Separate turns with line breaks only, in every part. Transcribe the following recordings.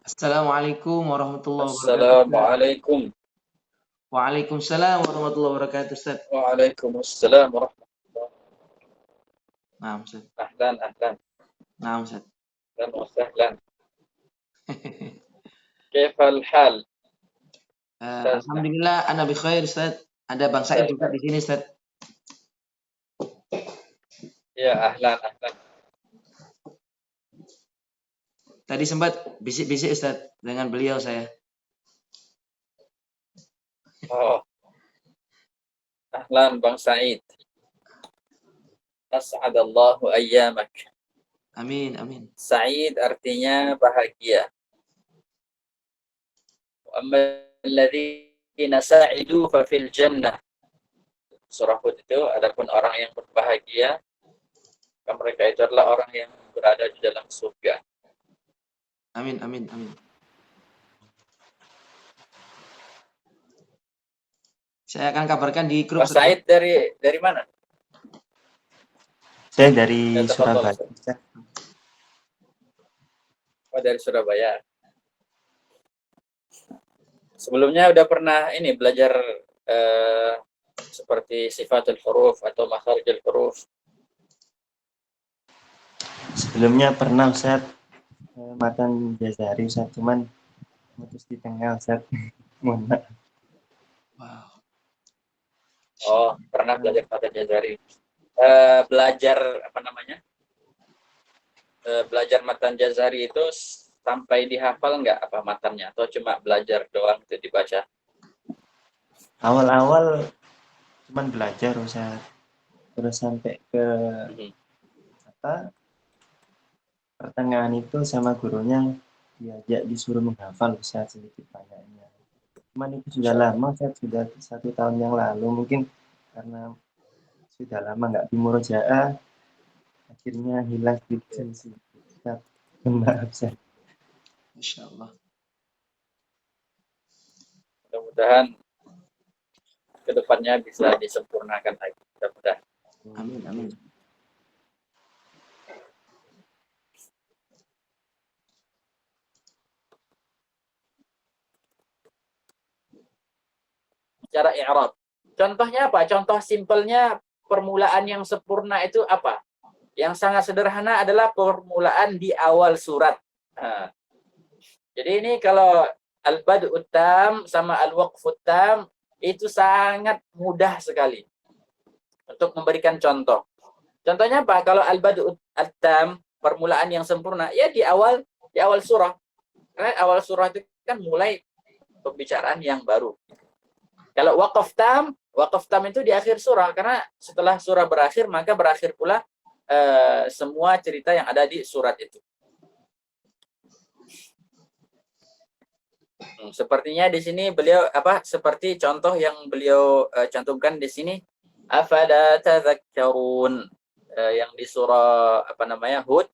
Assalamualaikum warahmatullahi wabarakatuh, Ustaz.
Assalamualaikum.
Waalaikumsalam warahmatullahi wabarakatuh, Ustaz.
Waalaikumsalam warahmatullahi.
Naam, Ustaz.
Ahlan, ahlan.
Naam, Ustaz.
Ahlan wa sahlan. Kaifal hal? Ustazna.
Alhamdulillah, ana bi khair, Ustaz. Ada Bang Said juga di sini, Ustaz.
Ya, ahlan, ahlan.
Tadi sempat bisik-bisik, Ustaz, dengan beliau saya.
Oh, ahlan Bang Said. As'adallahu ayyamak.
Amin, amin.
Sa'id artinya bahagia. Wa amma alladhina sa'idu fa fil jannah. Surah Hud itu, adapun orang yang berbahagia, mereka itu adalah orang yang berada di dalam surga.
Amin, amin, amin. Saya akan kabarkan di grup.
Mas Said dari mana?
Saya dari
Ya, tafadhol,
Surabaya.
Ustaz. Oh, dari Surabaya. Sebelumnya udah pernah ini belajar seperti sifatul huruf atau makharijul huruf?
Sebelumnya pernah Ustaz matan Jazari Ustaz, cuman putus di tengah Ustaz. Mohon maaf.
Wow.
Oh, pernah belajar matan Jazari. Belajar apa namanya? Belajar matan Jazari itu sampai dihafal nggak apa matannya atau cuma belajar doang itu dibaca?
Awal-awal cuman belajar Ustaz. Terus sampai ke pertengahan itu sama gurunya diajak disuruh menghafal Ustaz sedikit banyaknya. Cuman itu sudah lama Ustaz, sudah 1 tahun yang lalu mungkin karena sudah lama nggak di murojaah akhirnya hilang sedikit Ustaz. Maaf Ustaz.
Masya Allah.
Mudah-mudahan kedepannya bisa disempurnakan lagi. Mudah-mudahan.
Amin, amin.
Cara i'rab. Contohnya apa? Contoh simpelnya permulaan yang sempurna itu apa? Yang sangat sederhana adalah permulaan di awal surat. Nah, jadi ini kalau al-bad'ut tam sama al-waqfut tam itu sangat mudah sekali untuk memberikan contoh. Contohnya apa? Kalau al-bad'ut tam, permulaan yang sempurna, ya di awal surah. Karena awal surah itu kan mulai pembicaraan yang baru. Kalau waqaf tam itu di akhir surah, karena setelah surah berakhir maka berakhir pula semua cerita yang ada di surat itu. Sepertinya di sini beliau seperti contoh yang beliau cantumkan di sini, afala tadhakkarun, yang di surah Hud,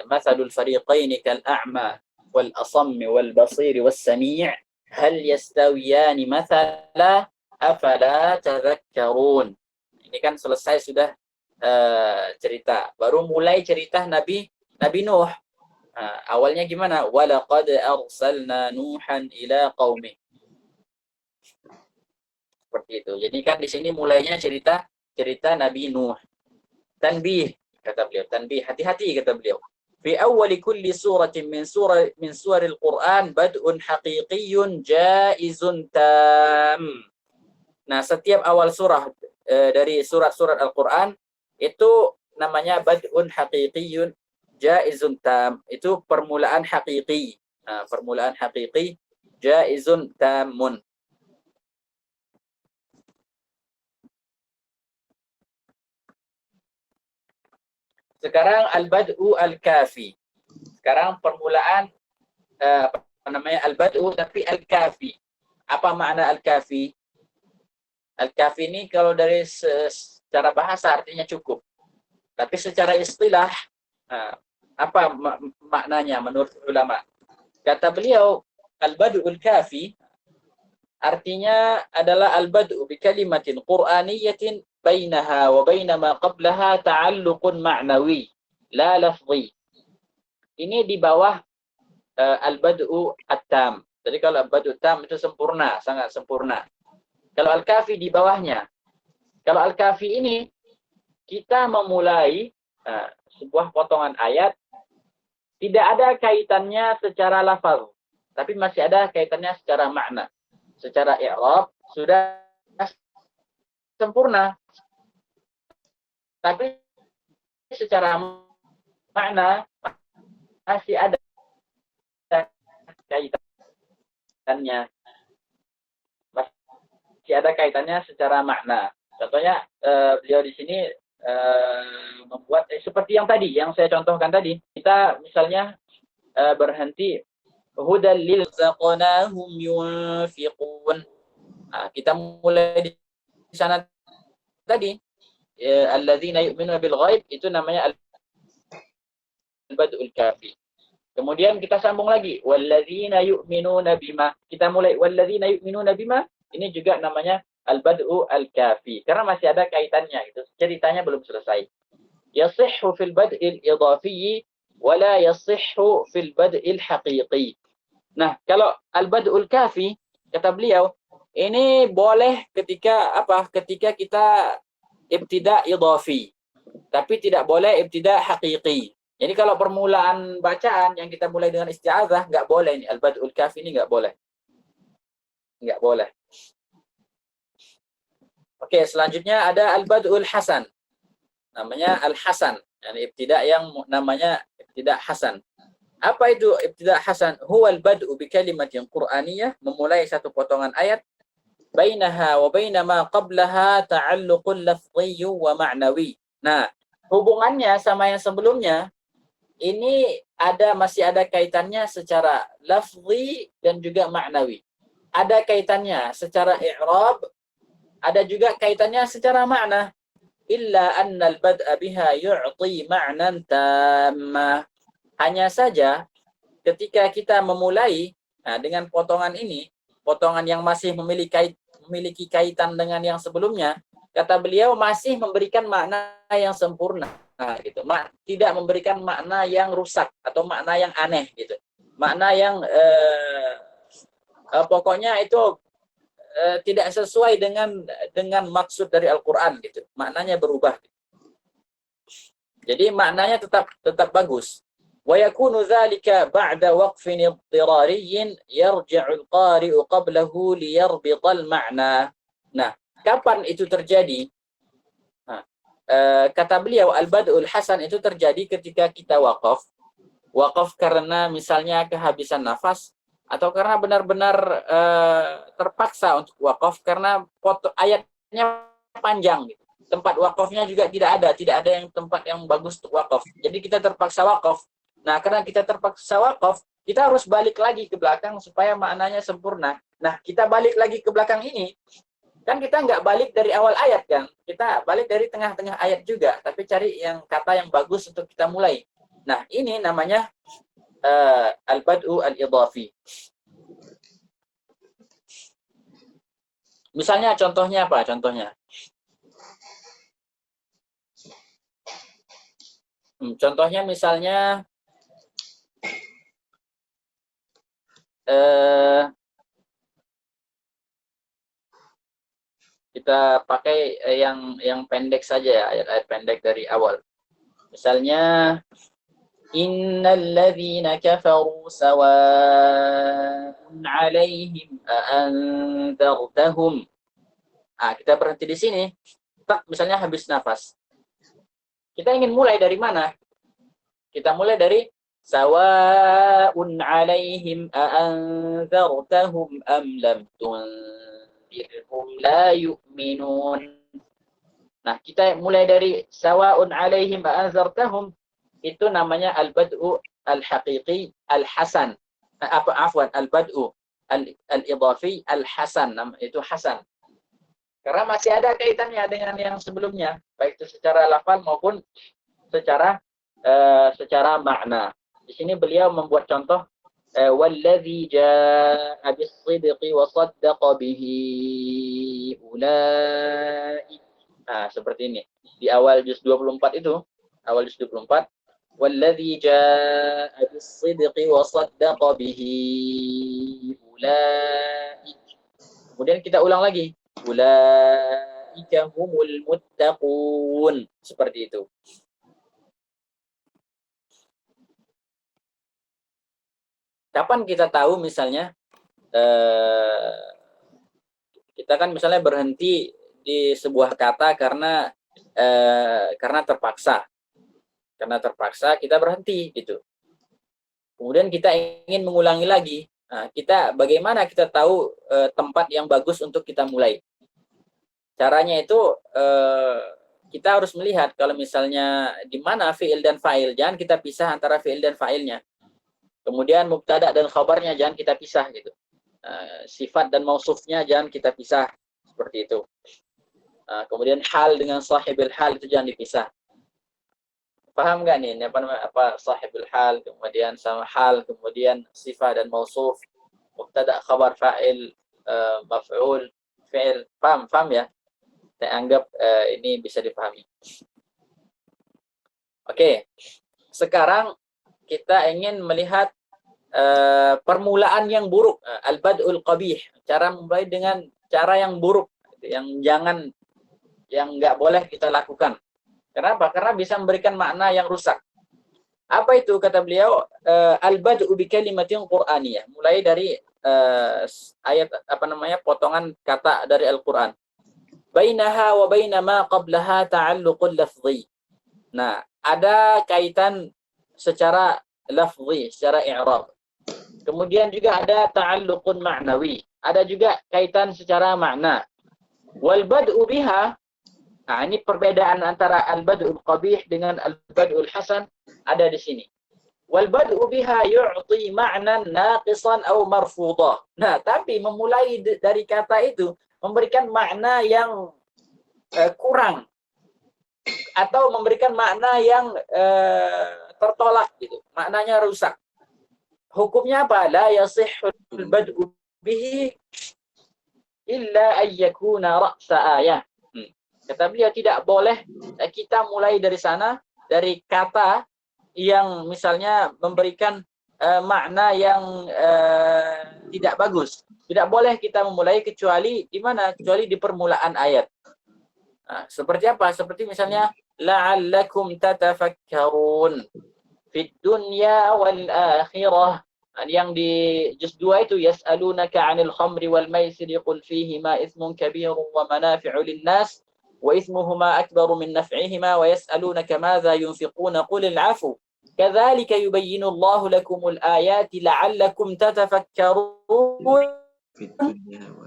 mathalul fariqaini kal a'ma wal asammi wal basir was sami' hal yastawiyani mathala afala tadhakkarun. Ini kan selesai sudah cerita. Baru mulai cerita Nabi Nuh. Awalnya gimana? Walaqad arsalna Nuhan ila qaumi. Seperti itu. Jadi kan di sini mulainya cerita Nabi Nuh. Tanbih kata beliau, tanbih, hati-hati kata beliau. Fi awwali kulli suratin min suril Qur'an bad'un haqiqiyyun jaizun tam. Nah, setiap awal surah dari surat-surat Al-Qur'an itu namanya bad'un haqiqiyyun jaizun tam. Itu permulaan hakiki. Nah, permulaan hakiki jaizun tamun. Sekarang al-bad'u al-kafi. Sekarang permulaan al-bad'u tapi al-kafi. Apa makna al-kafi? Al-kafi ini kalau dari secara bahasa artinya cukup. Tapi secara istilah apa maknanya menurut ulama? Kata beliau, al-bad'ul kafi artinya adalah al-bad'u bi kalimatin qur'aniyatin bainaha wa baina ma qablaha ta'alluqun ma'nawi la lafzi. ini di bawah al-bad'u at-tam. Jadi kalau al-bad'u tam itu sempurna, sangat sempurna. Kalau al-kafi di bawahnya. Kalau al-kafi ini kita memulai sebuah potongan ayat tidak ada kaitannya secara lafaz, tapi masih ada kaitannya secara makna. Secara i'rab sudah sempurna. Tapi secara makna masih ada kaitannya. Masih ada kaitannya secara makna. Contohnya beliau di sini membuat seperti yang tadi, yang saya contohkan tadi. Kita misalnya berhenti hudal lil zaqnahum yunfiqun. Kita mulai di sana tadi. Alladzina yu'minuna bil ghaib itu namanya al-bad'ul kafi. Kemudian kita sambung lagi walladzina yu'minuna bima. Kita mulai walladzina yu'minuna bima, ini juga namanya al-bad'u al-kafi karena masih ada kaitannya itu. Ceritanya belum selesai. Yasihhu fil bad'il idhafi wa la yasihhu fil bad'il haqiqi. Nah, kalau al-bad'ul kafi kata beliau ini boleh ketika apa? Ketika kita ibtida' idhafi, tapi tidak boleh ibtida' haqiqi. Jadi kalau permulaan bacaan yang kita mulai dengan isti'adzah nggak boleh ini al-bad'ul kafi ini nggak boleh. Nggak boleh. Oke, selanjutnya ada al-bad'ul hasan. Namanya al-hasan, yani ibtida' yang namanya ibtida' hasan. Apa itu ibtida' hasan? Huwa al-bad'u bi kalimatin qur'aniyah, memulai satu potongan ayat bainaha wa baina ma qablaha ta'alluqul lafdhi wa ma'nawi. Nah, hubungannya sama yang sebelumnya ini masih ada kaitannya secara lafzi dan juga ma'nawi. Ada kaitannya secara i'rab, ada juga kaitannya secara makna. Illa anna al-bad'a biha yu'ti ma'nan tamma. Hanya saja ketika kita memulai dengan potongan ini, potongan yang masih memiliki kaitan dengan yang sebelumnya, kata beliau masih memberikan makna yang sempurna. Gitu. Tidak memberikan makna yang rusak atau makna yang aneh gitu. Makna yang pokoknya itu tidak sesuai dengan maksud dari Al-Qur'an gitu. Maknanya berubah. Jadi maknanya tetap bagus. Wa yakunu dzalika ba'da waqfin idtirariyyin yarji'u al-qari'u qablahu liyarbita al-ma'na. Nah, kapan itu terjadi? Kata beliau al-bad'ul hasan itu terjadi ketika kita waqaf. Waqaf karena misalnya kehabisan nafas atau karena benar-benar terpaksa untuk waqaf karena ayatnya panjang gitu. Tempat waqafnya juga tidak ada yang tempat yang bagus untuk waqaf. Jadi kita terpaksa waqaf. Nah, karena kita terpaksa waqaf, kita harus balik lagi ke belakang supaya maknanya sempurna. Nah, kita balik lagi ke belakang ini, kan kita nggak balik dari awal ayat kan, kita balik dari tengah-tengah ayat juga, tapi cari yang kata yang bagus untuk kita mulai. Nah, ini namanya al-bad'u al-idhafi. Misalnya contohnya apa? Contohnya misalnya kita pakai yang pendek saja ya, ayat-ayat pendek dari awal. Misalnya innal ladzina kafaru sawa'un 'alaihim a'anzartahum. Kita berhenti di sini. Misalnya habis nafas. Kita ingin mulai dari mana? Kita mulai dari sawa'un 'alaihim a'anzartahum am lam tunzirhum la yu'minun. Nah, kita mulai dari sawa'un 'alaihim a'anzartahum, itu namanya al-bad'u al-haqiqi al-hasan. Al-bad'u al-idhafi al-hasan, itu hasan. Karena masih ada kaitannya dengan yang sebelumnya, baik itu secara lafal maupun secara makna. Di sini beliau membuat contoh walladzi jaa'a bis-sidqi wa saddaqa bihi ulaika. Seperti ini. Di awal juz 24 itu, awal juz 24, والذي جاء بالصدق وصدق به أولئك. Kemudian kita ulang lagi. Ulaika humul muttaqun. Seperti itu. Kapan kita tahu misalnya kita kan misalnya berhenti di sebuah kata karena terpaksa. Karena terpaksa kita berhenti gitu. Kemudian kita ingin mengulangi lagi. Nah, bagaimana kita tahu tempat yang bagus untuk kita mulai? Caranya itu kita harus melihat kalau misalnya di mana fi'il dan fa'il, jangan kita pisah antara fi'il dan fa'ilnya. Kemudian mubtada dan khabarnya jangan kita pisah gitu. Sifat dan mausufnya jangan kita pisah seperti itu. Kemudian hal dengan sahibul hal itu jangan dipisah. Paham nggak nih apa sahibul hal, kemudian sama hal, kemudian sifat dan mausuf, mubtada, khabar, fa'il, maf'ul, fi'il. Paham ya? Saya anggap ini bisa dipahami. Oke. Sekarang kita ingin melihat permulaan yang buruk, al-bad'ul qabih, cara memulai dengan cara yang buruk, yang nggak boleh kita lakukan. Kenapa? Karena bisa memberikan makna yang rusak. Apa itu kata beliau? Al-bad'u bi kalimatin qur'aniyah. Mulai dari ayat potongan kata dari Al-Qur'an. Bainaha wa baina ma qablaha ta'alluqul lafzi. Nah, ada kaitan secara lafzi, secara i'rab. Kemudian juga ada ta'alluqun ma'nawi. Ada juga kaitan secara makna. Wal bad'u biha, nah, ini perbedaan antara al-bad'ul qabih dengan al-bad'ul hasan ada di sini. Wal bad'u biha yu'ti ma'nan naqisan aw marfudah. Nah, tapi memulai dari kata itu memberikan makna yang kurang atau memberikan makna yang tertolak gitu. Maknanya rusak. Hukumnya apa? La yasihhul bad'u bihi illa an yakuna ra'sa ayah. Kata beliau tidak boleh kita mulai dari sana, dari kata yang misalnya memberikan makna yang tidak bagus. Tidak boleh kita memulai kecuali di mana? Kecuali di permulaan ayat. Nah, seperti apa? Seperti misalnya la'allakum tatafakkarun fid dunya wal akhirah. Yang di juz 2 itu yas'alunaka 'anil khamri wal maisir qul fihima itsmun kabirun wa manafi'u lin-nas وإثمهما أكبر من نفعهما ويسألونك ماذا ينفقون قل العفو كذلك يبين الله لكم الآيات لعلكم تتفكرون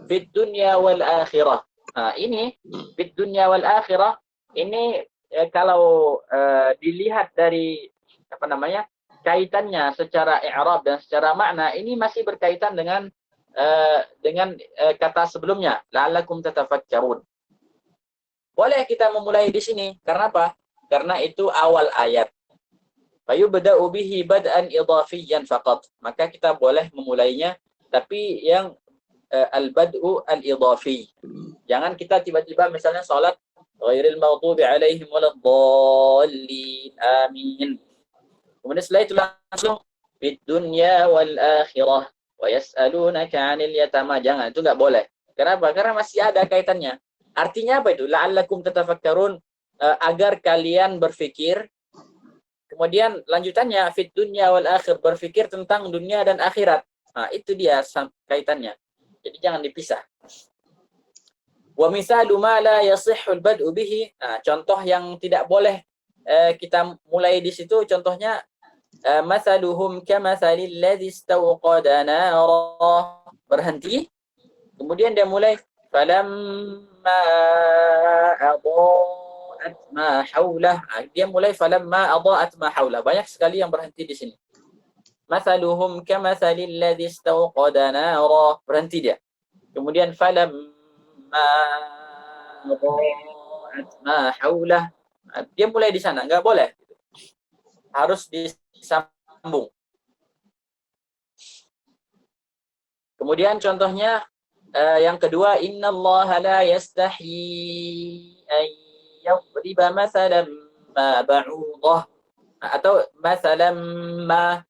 في الدنيا والآخرة. Nah, ini في الدنيا والآخرة ini kalau dilihat dari kaitannya secara i'rab dan secara makna, ini masih berkaitan dengan kata sebelumnya la'allakum tatafakkarun. Boleh kita memulai di sini. Karena apa? Karena itu awal ayat. Fayubda'u bihi bad'an idhafiyan faqat. Maka kita boleh memulainya, tapi yang al-bad'u al-idhafi. Jangan kita tiba-tiba misalnya salat ghairil maghdubi alaihim waladdallin. Amin. Kemudian setelah itu langsung fid dunya wal akhirah wa yas'alunaka 'anil yatama. Jangan, itu enggak boleh. Kenapa? Karena masih ada kaitannya. Artinya apa itu? La'allakum tatafakkarun, agar kalian berfikir. Kemudian lanjutannya fit dunya wal akhir, berfikir tentang dunia dan akhirat. Nah, itu dia kaitannya. Jadi jangan dipisah. Wa mithalu ma la yasihhu al-bad'u bihi. Nah, contoh yang tidak boleh kita mulai di situ, contohnya mathaluhum kamathalil ladzi istawqada nara. Berhenti. Kemudian dia mulai falamma adaat ma haulah. Dia mulai falamma adaat ma haulah. Banyak sekali yang berhenti di sini. Mathaluhum kamathalil ladzi istawqada nara. Berhenti dia. Kemudian falamma adaat ma haulah. Dia mulai di sana, enggak boleh. Harus disambung. Kemudian contohnya yang kedua, innallaha la yastahi an yadriba mathalan ma ba'udah. atau masalam ma.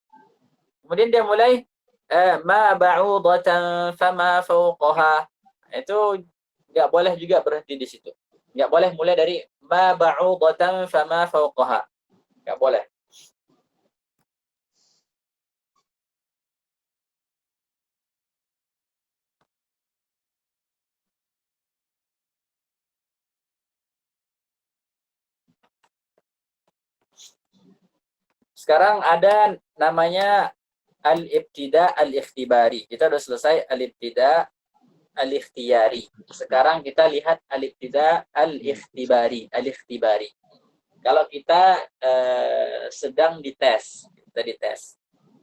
Kemudian dia mulai ma ba'udatan fama fawqaha. Itu nggak boleh juga berhenti di situ. Nggak boleh mulai dari ma ba'udatan fama fawqaha. Nggak boleh. Sekarang ada namanya al-ibtida al-ikhtibari. Kita sudah selesai al-ibtida al-ikhtiyari. Sekarang kita lihat al-ibtida al-ikhtibari. Al-ikhtibari. Kalau kita sedang dites, kita dites.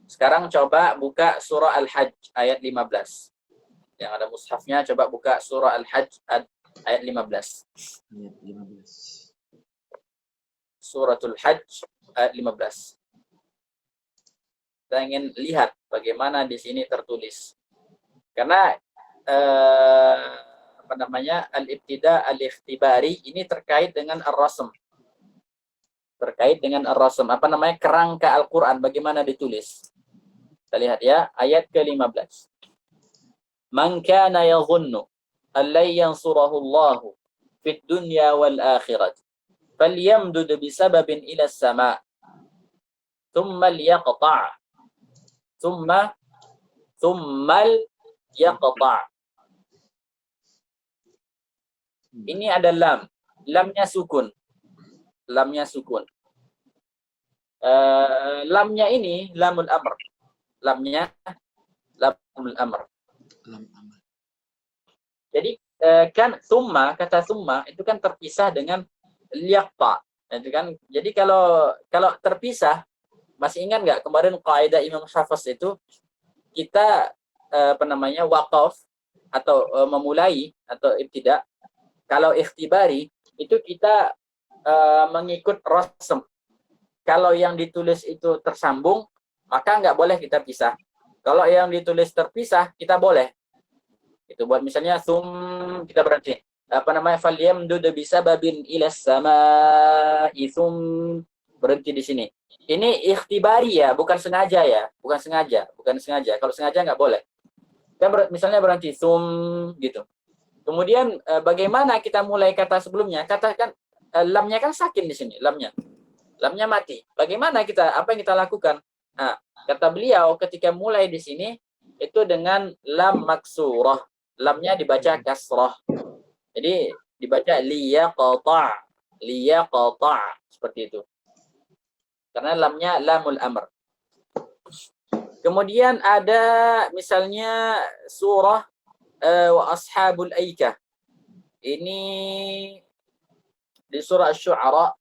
Sekarang coba buka surah Al-Hajj ayat 15. Yang ada mushafnya coba buka surah Al-Hajj ayat 15.
Ayat 15.
Suratul Hajj ayat 15. Kita ingin lihat bagaimana di sini tertulis. Karena apa namanya al-ibtida al-ikhtibari ini terkait dengan ar-rasm. Terkait dengan ar-rasm. Apa namanya kerangka Al-Qur'an bagaimana ditulis. Kita lihat ya ayat ke-15. Man kana yadhunnu an lan yansurahu Allahu fid dunya wal akhirah falyamdud bisababin ila as-sama' thumma liyaqta' thumma yaqta'. Ini ada lam. Lamnya sukun. Lamnya sukun. Lamnya ini lamul amr. Lamnya lamul amr.
Lam amr.
Jadi kan summa, kata summa itu kan terpisah dengan liyaqta. Itu kan. Jadi kalau terpisah, masih ingat nggak kemarin kaidah Imam Hafiz itu kita apa namanya waqaf atau memulai atau ibtida. Kalau ikhtibari itu kita mengikut rasm. Kalau yang ditulis itu tersambung, maka nggak boleh kita pisah. Kalau yang ditulis terpisah, kita boleh. Itu buat misalnya kita berhenti. Apa namanya falyamdud bisababin ilas sama'i berhenti di sini. Ini ikhtibari ya, bukan sengaja ya, bukan sengaja. Kalau sengaja nggak boleh. Kita misalnya berhenti gitu. Kemudian bagaimana kita mulai kata sebelumnya? Katakan lamnya kan sakin di sini, lamnya mati. Bagaimana apa yang kita lakukan? Nah, kata beliau ketika mulai di sini itu dengan lam maksurah, lamnya dibaca kasrah. Jadi dibaca liyaqta' seperti itu. Karena lamnya lamul amr. Kemudian ada misalnya surah wa ashabul aikah. Ini di surah Asy-Syu'ara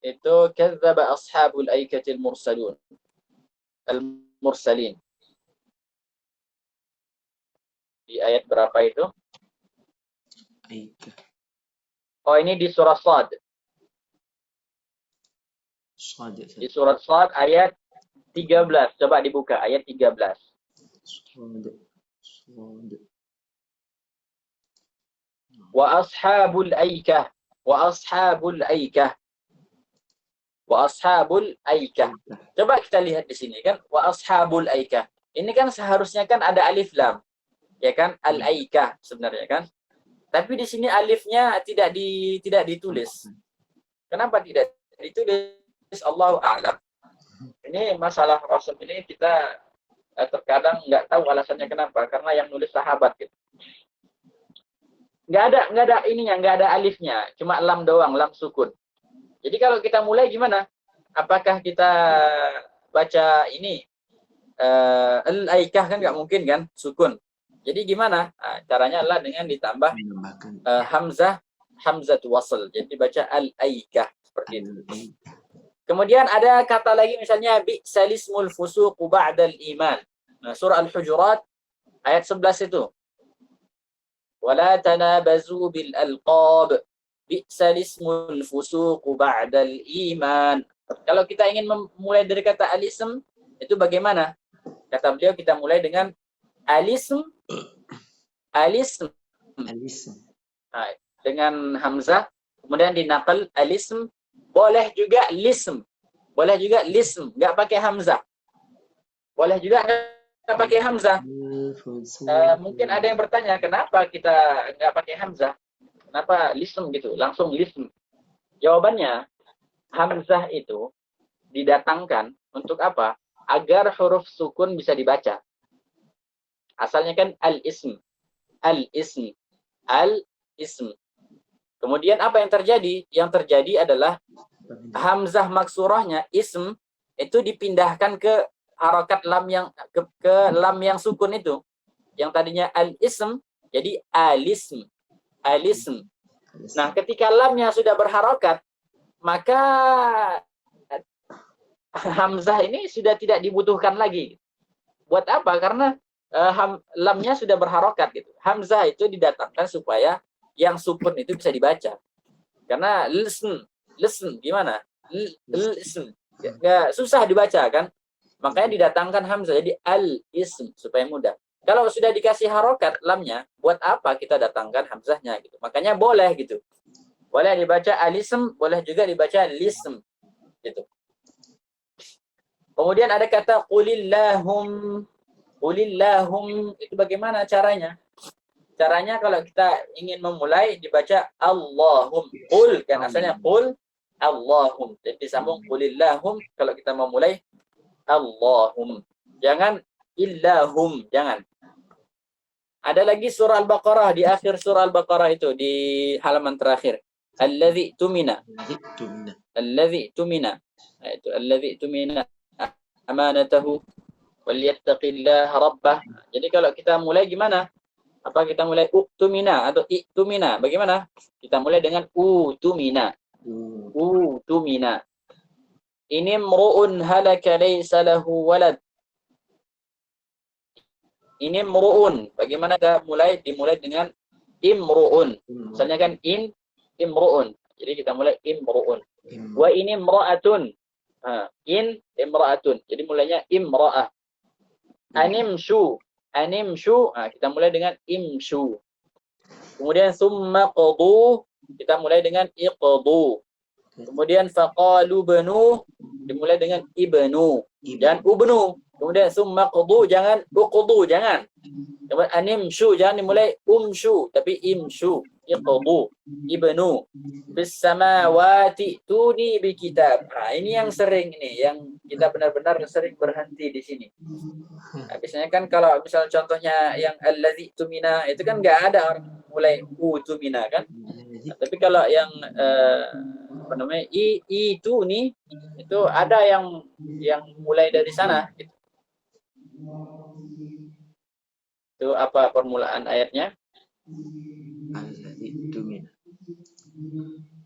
itu kadzdzaba ashabul aikatil mursalin. Di ayat berapa itu?
Aikah.
Oh, ini di surah Shad. Di surat Shad ayat 13. Coba dibuka ayat 13. Wa ashabul aikah. Coba kita lihat di sini kan wa ashabul aikah. Ini kan seharusnya kan ada alif lam. Ya kan al-aikah sebenarnya kan. Tapi di sini alifnya tidak ditulis. Kenapa tidak ditulis? Allahu a'lam. Ini masalah rasul ini kita terkadang nggak tahu alasannya kenapa, karena yang nulis sahabat gitu. Nggak ada ininya, nggak ada alifnya, cuma lam doang, lam sukun. Jadi kalau kita mulai gimana? Apakah kita baca ini al-aikah kan nggak mungkin kan, sukun. Jadi gimana? Nah, caranya adalah dengan ditambah hamzatu wasl. Jadi baca al-aikah seperti itu. Kemudian ada kata lagi misalnya bi'salismul fusuqu ba'dal iman. Nah, surah Al-Hujurat ayat 11 itu. Wala tanabazu bil alqab bi'salismul fusuqu ba'dal iman. Kalau kita ingin memulai dari kata alism itu bagaimana? Kata beliau kita mulai dengan alism. Nah, dengan hamzah kemudian dinakal al-ism, boleh juga lism. Boleh juga lism, nggak pakai hamzah. Boleh juga nggak pakai hamzah. Mungkin ada yang bertanya, kenapa kita nggak pakai hamzah? Kenapa lism gitu? Langsung lism. Jawabannya, hamzah itu didatangkan untuk apa? Agar huruf sukun bisa dibaca. Asalnya kan al-ism. Al-ism. Al-ism. Kemudian apa yang terjadi? Yang terjadi adalah hamzah maksurahnya, ism, itu dipindahkan ke harokat lam yang ke lam yang sukun itu. Yang tadinya al-ism, jadi al-ism. Al-ism. Nah, ketika lamnya sudah berharokat, maka hamzah ini sudah tidak dibutuhkan lagi. Buat apa? Karena lamnya sudah berharokat gitu. Hamzah itu didatangkan supaya yang sukun itu bisa dibaca. Karena listen gimana? Listen. Ya, susah dibaca kan? Makanya didatangkan hamzah jadi al-ism supaya mudah. Kalau sudah dikasih harokat lamnya, buat apa kita datangkan hamzahnya gitu. Makanya boleh gitu. Boleh dibaca al-ism, boleh juga dibaca lism gitu. Kemudian ada kata qulillahum. Qulillahum itu bagaimana caranya? Caranya kalau kita ingin memulai dibaca Allahum. Qul kan asalnya qul Allahum. Jadi disambung qulillahum kalau kita memulai Allahum. Jangan illahum, jangan. Ada lagi surah Al-Baqarah, di akhir surah Al-Baqarah itu di halaman terakhir. Alladzi tumina. Alladzi tumina. Itu alladzi tumina amanatahu walyattaqillaha rabbah. Jadi kalau kita mulai gimana? Apa kita mulai utumina atau itumina? Bagaimana? Kita mulai dengan utumina. Utumina. Ini mru'un halaka laysa lahu walad. Ini mru'un. Bagaimana kita mulai? Dimulai dengan imru'un. Misalnya kan imru'un. Jadi kita mulai imru'un. Wa ini imra'atun. In imra'atun. Jadi mulainya imra'ah. Animshu. Animshu, kita mulai dengan imshu. Kemudian summa qadu, kita mulai dengan iqdu. Kemudian faqalu banu, dimulai dengan ibnu. Dan ubnu. Kemudian summa qadu, jangan uqdu, jangan. Kemudian animshu, jangan dimulai umshu, tapi imshu. Iqdu, ibnu. Bis samawati tuni bi kitab. Nah, ini yang sering ini, yang kita benar-benar sering berhenti di sini. Nah, biasanya kan kalau misal contohnya yang alladzi tumina itu kan nggak ada orang mulai tumina kan. Nah, tapi kalau yang apa namanya itu nih itu ada yang mulai dari sana gitu. Itu apa permulaan ayatnya?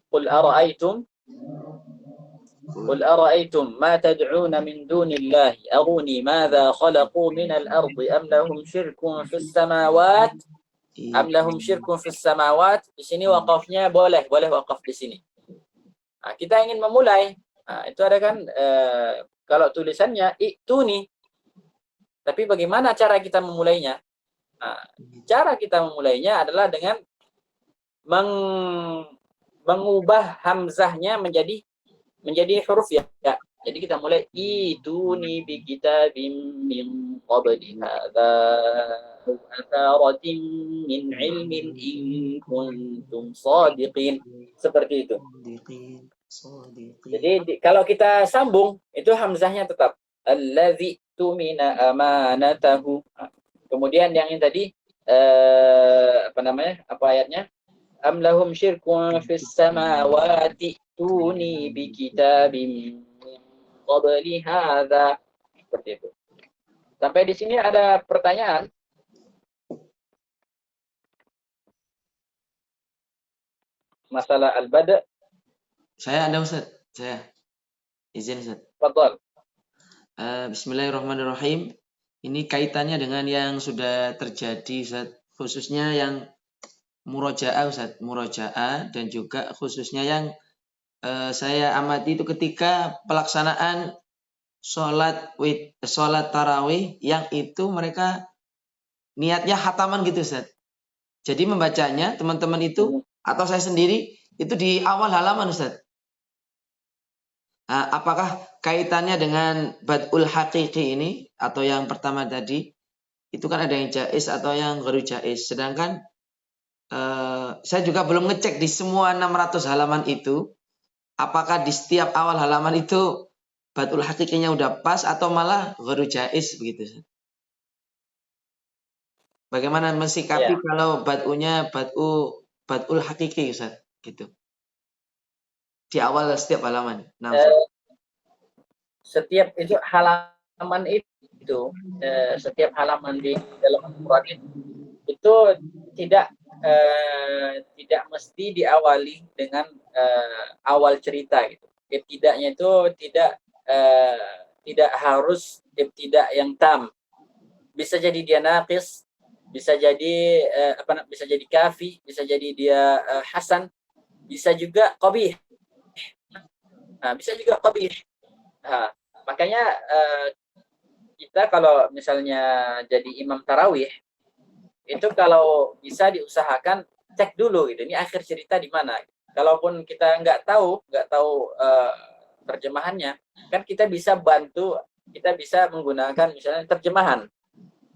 Qul ara'aytum قل أرأيتم ما تدعون من دون الله أروني ماذا خلقوا من الأرض أم لهم شرك في السماوات Di sini wakafnya boleh wakaf di sini. Nah, kita ingin memulai. Nah, itu ada kan kalau tulisannya itu nih. Tapi bagaimana cara kita memulainya? Nah, cara kita memulainya adalah dengan mengubah hamzahnya menjadi huruf ya. Jadi kita mulai ituni bi kitabim min qabli hadza atharatin min ilmin in kuntum shadiqin. Seperti itu. Jadi kalau kita sambung itu hamzahnya tetap allazi tumina amanatahu. Kemudian yang ini tadi apa namanya? Apa ayatnya? Am lahum syirkun fis samawati tuni bi kitabim min qabli hadza. Seperti itu. Sampai di sini ada pertanyaan? Masalah al-bada'.
Saya ada Ustaz. Saya izin Ustaz.
Fadhal.
Bismillahirrahmanirrahim. Ini kaitannya dengan yang sudah terjadi Ustaz, khususnya yang murojaah Ustaz, murojaah dan juga khususnya yang saya amati itu ketika pelaksanaan sholat tarawih yang itu mereka niatnya khataman gitu Ustaz. Jadi membacanya teman-teman itu atau saya sendiri Itu di awal halaman Ustaz. Nah, apakah kaitannya dengan bad'ul haqiqi ini atau yang pertama tadi? Itu kan ada yang jaiz atau yang ghairu jaiz. Sedangkan saya juga belum ngecek di semua 600 halaman itu apakah di setiap awal halaman itu bad'ul haqiqinya udah pas atau malah ghairu jaiz begitu. Bagaimana mensikapi
Ya.
kalau bad'ul haqiqi Ustaz gitu. Di awal setiap halaman. Nah, Ustaz.
Setiap itu halaman itu setiap halaman di dalam Al-Quran itu tidak mesti diawali dengan awal cerita gitu. Ibtida'nya itu tidak harus ibtida' yang tam. Bisa jadi dia naqis, bisa jadi bisa jadi kafi, bisa jadi dia hasan, bisa juga qabih. Nah, bisa juga qabih. Nah, makanya kita kalau misalnya jadi imam tarawih itu kalau bisa diusahakan cek dulu gitu, ini akhir cerita di mana. Kalaupun kita nggak tahu terjemahannya, kan kita bisa bantu, kita bisa menggunakan misalnya terjemahan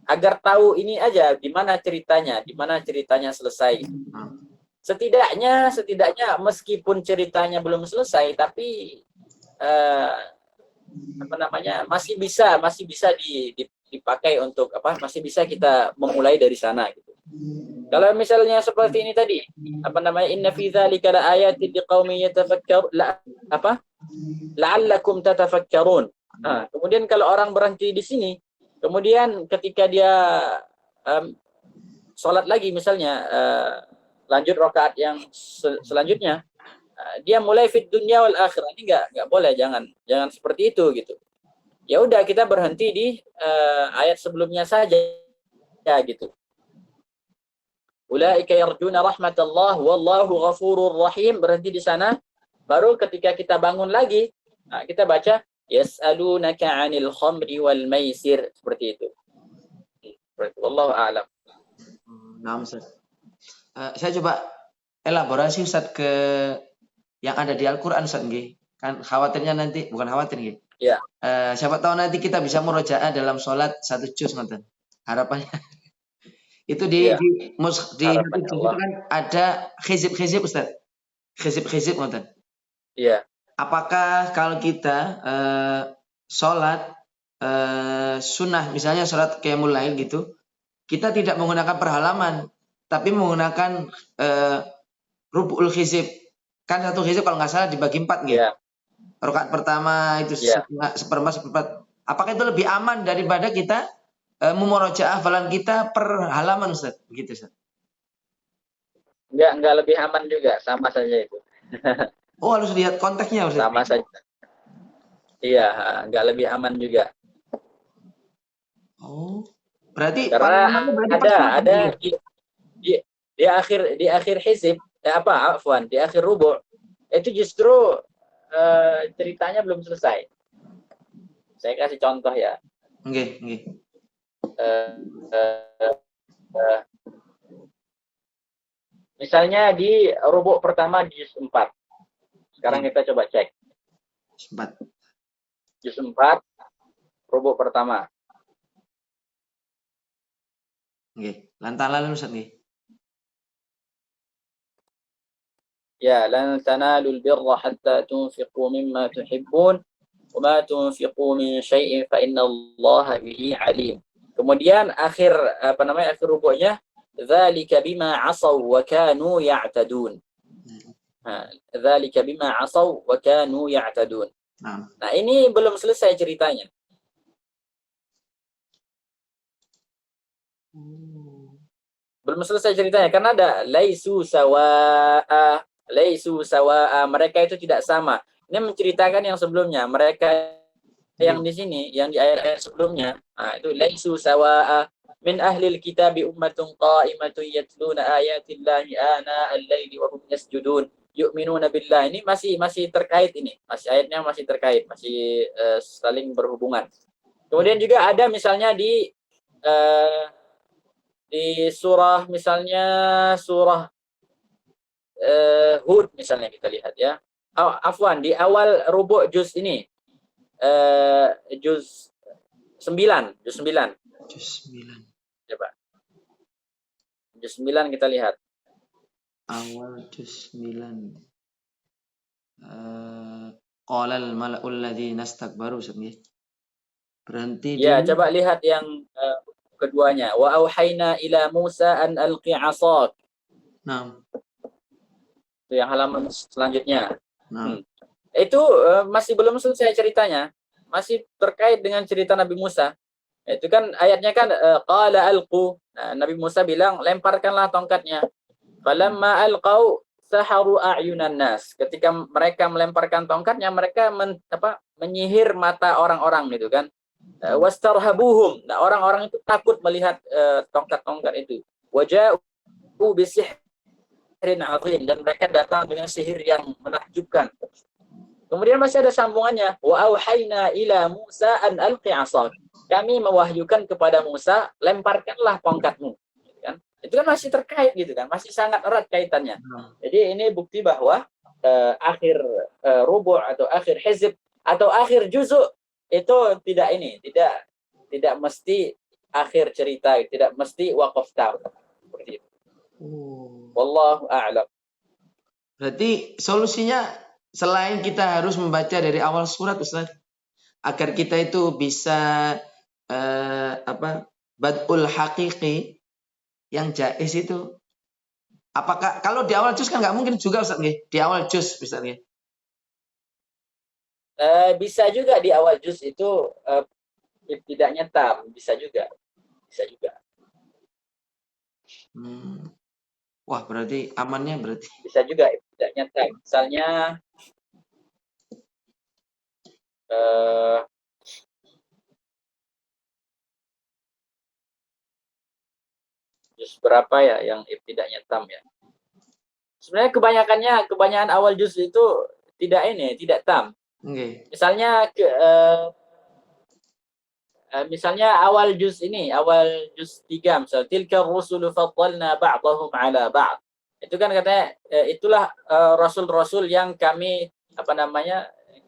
agar tahu ini aja di mana ceritanya selesai. Setidaknya meskipun ceritanya belum selesai, tapi masih bisa dipakai untuk masih bisa kita memulai dari sana gitu. Kalau misalnya seperti ini tadi, inna fi dzalika laayatin liqaumin la'allakum tatafakkarun. Nah, kemudian kalau orang berhenti di sini, kemudian ketika dia sholat lagi misalnya lanjut rakaat yang selanjutnya, dia mulai fit dunya wal akhirah, ini nggak boleh, jangan seperti itu gitu. Ya udah, kita berhenti di ayat sebelumnya saja ya gitu. Ulaika yarjuna rahmatallah wallahu ghafurur rahim, berhenti di sana. Baru ketika kita bangun lagi, kita baca yas'alunaka 'anil khamri wal maisir, seperti itu. Wallahu a'lam.
Nah, Ustaz. Saya coba elaborasi Ustaz ke yang ada di Al-Qur'an Ustaz nggih. Kan khawatirnya nanti, bukan khawatir nggih.
Ya.
Siapa tahu nanti kita bisa murojaah dalam sholat 1 juz ngoten. Harapannya. Itu di juz itu kan ada khizib Ustaz. Khizib ngoten.
Iya.
Apakah kalau kita sholat sunnah, misalnya sholat qiyamul lail gitu, kita tidak menggunakan perhalaman, tapi menggunakan rubu'ul khizib. Kan satu khizib kalau nggak salah dibagi 4 gitu.
Yeah.
Rakaat pertama itu seperempat. Apakah itu lebih aman daripada kita memurojaah hafalan kita per halaman Ustaz? Begitu Ustaz.
Enggak lebih aman juga, sama saja itu.
Oh, harus lihat konteksnya Ustaz.
Sama saja. Iya, enggak lebih aman juga.
Oh. Berarti
karena ada di akhir hizib di akhir rubu' itu justru ceritanya belum selesai. Saya kasih contoh ya.
Nggih.
Misalnya di rubu' pertama di juz 4. Sekarang kita coba cek.
4.
Juz 4 rubu' pertama.
Nggih. Lantalan Ustaz nggih.
Ya, lan tanalul birra hatta tunfiqu mimma tuhibbun wa ma tunfiqu min syai'in fa innallaha bihi alim. Kemudian akhir akhir rubu'nya dzalika bima 'asaw wa kanu ya'tadun. Dzalika bima 'asaw wa kanu ya'tadun. Nah, ini belum selesai ceritanya. Belum selesai ceritanya karena ada laisu sawa'a, mereka itu tidak sama. Ini menceritakan yang sebelumnya, mereka yang di sini, yang di ayat-ayat sebelumnya, itu laisu sawa'a min ahlil kitabi ummatun qa'imatun yatluna ayatillahi ana al-laili wa hum yasjudun yu'minuna billah. Ini masih terkait ini. Ayatnya masih terkait, masih saling berhubungan. Kemudian juga ada misalnya di surah, misalnya surah Hud misalnya kita lihat ya. Oh, afwan, di awal rubu' juz ini. Juz 9.
Juz 9.
Coba. Juz 9 kita lihat.
Awal juz 9. Qala al-mala'ul ladzina istakbaru sebenarnya. Berhenti
Ya,
di
coba lihat yang keduanya. Wa auhayna ila Musa an alqi 'asak.
Nah.
Itu yang halaman selanjutnya.
Nah.
Itu masih belum selesai ceritanya. Masih terkait dengan cerita Nabi Musa. Itu kan ayatnya kan qala alqu. Nah, Nabi Musa bilang lemparkanlah tongkatnya. Falamma alqau saharu a'yunan nas. Ketika mereka melemparkan tongkatnya, mereka menyihir mata orang-orang gitu kan. Wastarhabuhum. Nah, orang-orang itu takut melihat tongkat-tongkat itu. Waja'u bisihrin 'azim, dan mereka datang dengan sihir yang menakjubkan. Kemudian masih ada sambungannya. Wa auhayna ila Musa an alqi 'asak. Kami mewahyukan kepada Musa, lemparkanlah tongkatmu. Kan? Itu kan masih terkait gitu kan, masih sangat erat kaitannya. Jadi ini bukti bahwa akhir rubu' atau akhir hizb atau akhir juzuk itu tidak mesti akhir cerita, tidak mesti waqaf tam. Seperti itu. Wallahu a'lam.
Berarti solusinya selain kita harus membaca dari awal surat, Ustaz, agar kita itu bisa bad'ul haqiqi yang jaiz itu, apakah kalau di awal juz kan nggak mungkin juga, Ustaz, di awal juz, Ustaz,
bisa juga di awal juz itu ibtida'nya tam, bisa juga.
Wah, berarti amannya berarti.
Bisa juga ibtida'nya tam. Misalnya juz berapa ya yang ibtida'nya tam ya? Sebenarnya kebanyakan awal juz itu tidak tam.
Okay.
Misalnya awal juz 3, misal tilka rusulu faddalna ba'dahum 'ala ba'd. Itu kan katanya itulah rasul-rasul yang kami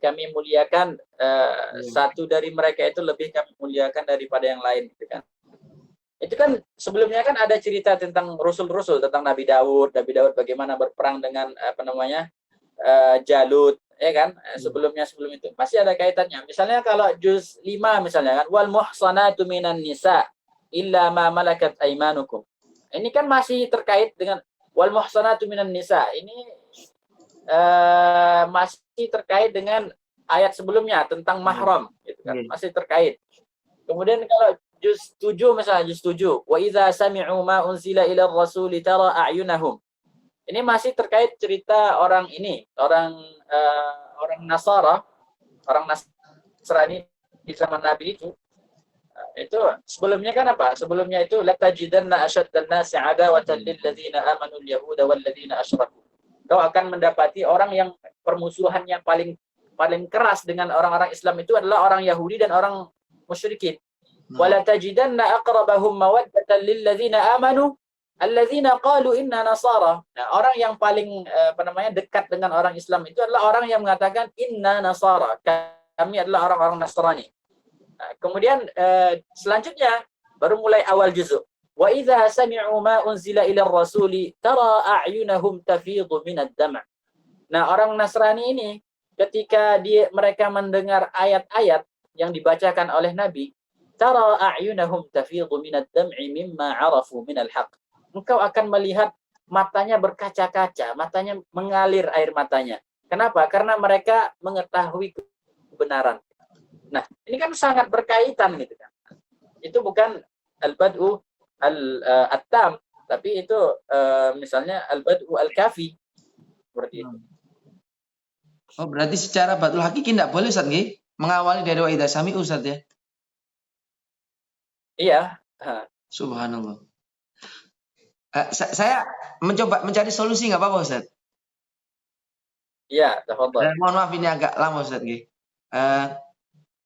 kami muliakan, satu dari mereka itu lebih kami muliakan daripada yang lain gitu kan. Itu kan sebelumnya kan ada cerita tentang rasul-rasul, tentang Nabi Daud bagaimana berperang dengan Jalut, ya kan? Sebelum itu masih ada kaitannya. Misalnya kalau juz 5 misalnya kan, wal muhsanatu minan nisa illa ma malakat aymanukum. Ini kan masih terkait dengan wal muhsanatu minan nisa. Ini masih terkait dengan ayat sebelumnya tentang mahram gitu kan. Masih terkait. Kemudian kalau juz 7 misalnya, juz 7, wa idza sami'u ma unzila ila rasuli tara a'yunahum. Ini masih terkait cerita orang Nasrani di zaman Nabi itu. Itu sebelumnya kan apa? Sebelumnya itu latajidanna asyaddan nasi 'adawatan lil ladzina amanu al-yahuda wal ladzina asyraku. Kau akan mendapati orang yang permusuhannya paling keras dengan orang-orang Islam itu adalah orang Yahudi dan orang musyrikin. Wala tajidanna aqrabahum mawaddatan lil ladzina amanu alladzina qalu inna nasara. Nah, orang yang paling dekat dengan orang Islam itu adalah orang yang mengatakan inna nasara. Kami adalah orang-orang Nasrani. Nah, kemudian selanjutnya baru mulai awal juzuk. Wa idza sami'u ma unzila ila rasuli tara a'yunahum tafidhu minad dam'. Nah, orang Nasrani ini ketika mereka mendengar ayat-ayat yang dibacakan oleh Nabi, tara a'yunahum tafidhu minad dam'i mimma 'arafu minal haqq. Engkau akan melihat matanya berkaca-kaca, matanya mengalir air matanya. Kenapa? Karena mereka mengetahui kebenaran. Nah, ini kan sangat berkaitan gitu kan. Itu bukan al-bad'u at-tam, tapi itu misalnya al-bad'u al-kafi. Seperti itu.
Oh, berarti secara badul hakiki tidak boleh, Ustaz, nggih? Mengawali dari wa idza sami'u, Ustaz, ya?
Iya.
Subhanallah. Saya mencoba mencari solusi, nggak apa-apa, Ustaz?
Iya, tafadhol.
Mohon maaf ini agak lama, Ustaz, nggih.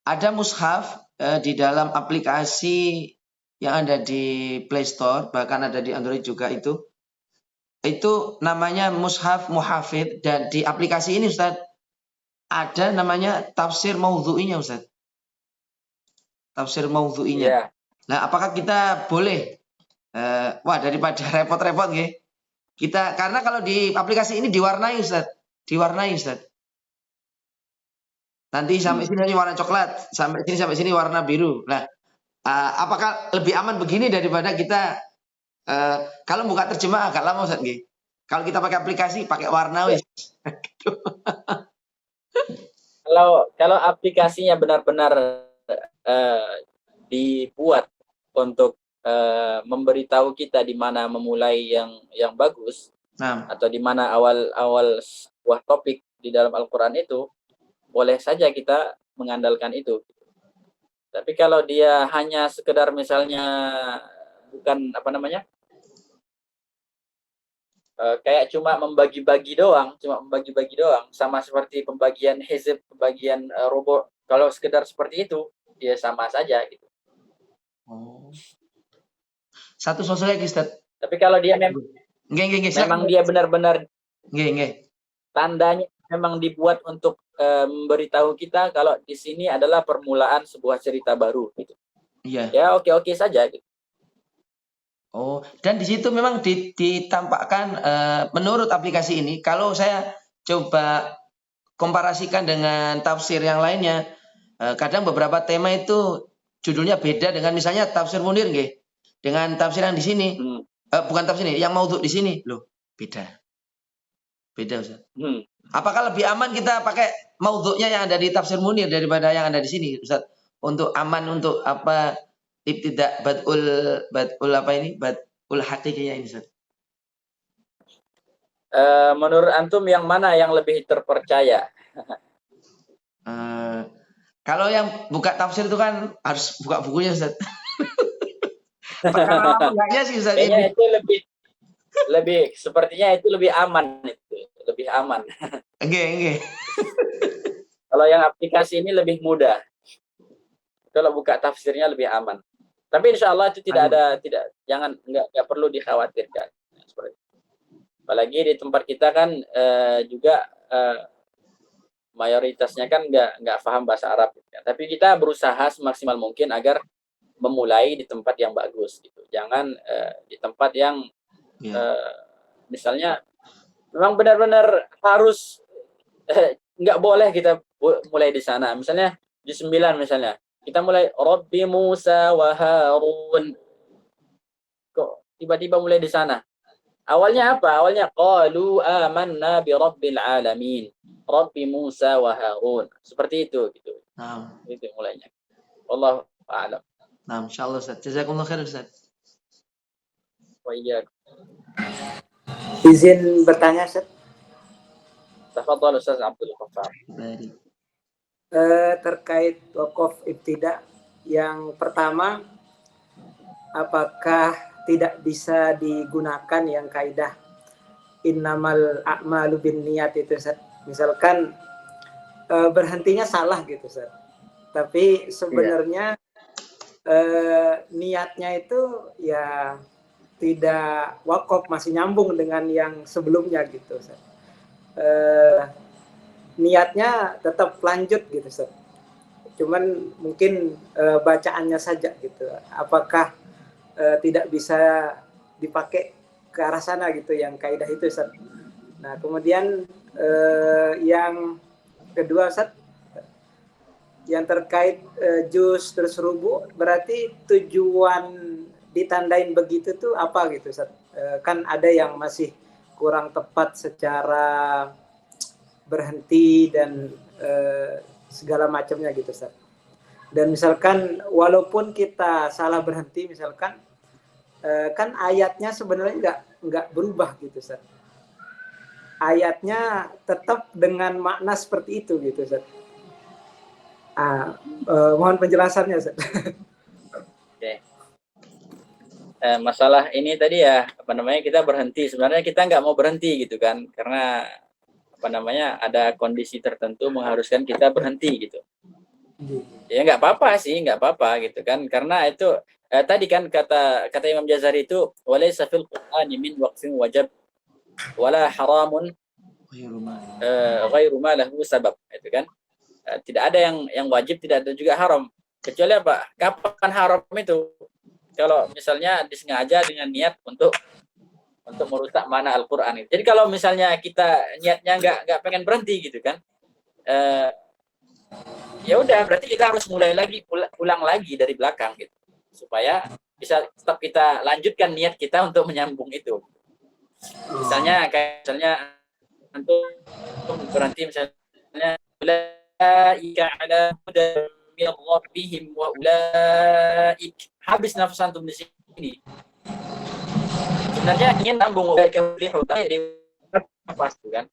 Ada mushaf di dalam aplikasi yang ada di Play Store, bahkan ada di Android juga itu. itu namanya mushaf muhafidz, dan di aplikasi ini Ustaz ada namanya tafsir maudhu'inya Ustaz. Tafsir maudhu'inya.
Iya.
Nah, apakah kita boleh wah daripada repot-repot nggih. Kita karena kalau di aplikasi ini diwarnai Ustaz. Diwarnai Ustaz. Nanti sampai sini warna coklat, sampai sini warna biru. Nah, apakah lebih aman begini daripada kita kalau buka terjemah agak lama Ustaz nggih. Kalau kita pakai aplikasi pakai warna wis.
Kalau aplikasinya benar-benar dibuat untuk memberitahu kita di mana memulai yang bagus,
Nah,
atau di mana awal sebuah topik di dalam Al-Quran itu, boleh saja kita mengandalkan itu. Tapi kalau dia hanya sekedar misalnya bukan kayak cuma membagi-bagi doang, sama seperti pembagian hizb, pembagian robot. Kalau sekedar seperti itu, dia sama saja gitu.
oh. Satu sosial lagi Ustaz.
Tapi kalau dia memang dia benar-benar tandanya memang dibuat untuk memberitahu kita kalau di sini adalah permulaan sebuah cerita baru gitu.
Iya.
Ya oke saja gitu.
Oh, dan di situ memang ditampakkan menurut aplikasi ini, kalau saya coba komparasikan dengan tafsir yang lainnya, kadang beberapa tema itu judulnya beda dengan misalnya tafsir Munir nggih. Dengan tafsir yang di sini, bukan tafsir ini, yang maudhu di sini, loh, beda. Beda Ustaz. Apakah lebih aman kita pakai maudhu'nya yang ada di tafsir Munir daripada yang ada di sini Ustaz? Untuk aman, untuk apa? Ibtidak badul apa ini? Badul hakikiyah ini Ustaz.
Menurut antum yang mana yang lebih terpercaya?
Kalau yang buka tafsir itu kan harus buka bukunya Ustaz. Enggaknya sih Ustaz.
Kayaknya itu lebih sepertinya itu lebih aman, itu lebih aman.
Enggak.
Kalau yang aplikasi ini lebih mudah. Kalau buka tafsirnya lebih aman. Tapi insya Allah itu nggak perlu dikhawatirkan. Apalagi di tempat kita kan juga mayoritasnya kan nggak paham bahasa Arab. Tapi kita berusaha semaksimal mungkin agar memulai di tempat yang bagus gitu. Jangan di tempat yang misalnya memang benar-benar harus nggak boleh kita mulai di sana. Misalnya di 9 misalnya kita mulai Rabbi Musa wa Harun. Kok tiba-tiba mulai di sana? Awalnya apa? Awalnya qalu amanna bi rabbil alamin. Rabbi Musa wa Harun. Seperti itu gitu. Itu mulainya. Wallahu a'lam.
Nah, insyaallah Ustaz. Jazakumullah khair Ustaz.
Wa iyyakum.
Izin bertanya Ustaz.
Tafadhal Ustaz Abdul Ghaffar.
Terkait wakaf ibtida, yang pertama, apakah tidak bisa digunakan yang kaidah innamal a'malu binniyat itu Ustaz? Misalkan berhentinya salah gitu Ustaz, tapi sebenarnya niatnya itu ya tidak wakaf, masih nyambung dengan yang sebelumnya gitu Ustaz. Niatnya tetap lanjut gitu Ustaz. Cuman mungkin bacaannya saja gitu. Apakah tidak bisa dipakai ke arah sana gitu yang kaidah itu Ustaz. Nah, kemudian yang kedua Ustaz, yang terkait juz terus rubu, berarti tujuan ditandain begitu tuh apa gitu Ustaz? Kan ada yang masih kurang tepat secara berhenti dan segala macamnya gitu Ustaz. Dan misalkan walaupun kita salah berhenti misalkan, kan ayatnya sebenarnya nggak berubah gitu Ustaz. Ayatnya tetap dengan makna seperti itu gitu Ustaz. Mohon penjelasannya Ustaz.
Oke. Masalah ini tadi ya, kita berhenti. Sebenarnya kita nggak mau berhenti gitu kan, karena ada kondisi tertentu mengharuskan kita berhenti gitu. Ya nggak apa-apa gitu kan, karena itu tadi kan kata Imam Jazari itu walaysa fil Qur'ani min waqfin wajab wala haramun ghairu ma lahu sabab, itu kan. Tidak ada yang wajib, tidak ada juga haram. Kecuali apa? Kapan haram itu? Kalau misalnya disengaja dengan niat untuk merusak makna Al-Qur'an. Jadi kalau misalnya kita niatnya nggak pengen berhenti gitu kan. Ya udah, berarti kita harus mulai lagi, ulang lagi dari belakang gitu. Supaya bisa tetap kita lanjutkan niat kita untuk menyambung itu. Misalnya untuk berhenti misalnya ulaika ala hudan min rabbihim wa ulaik, habis nafas antum di sini. Sebenarnya ingin sambung ulaika di nafas kan.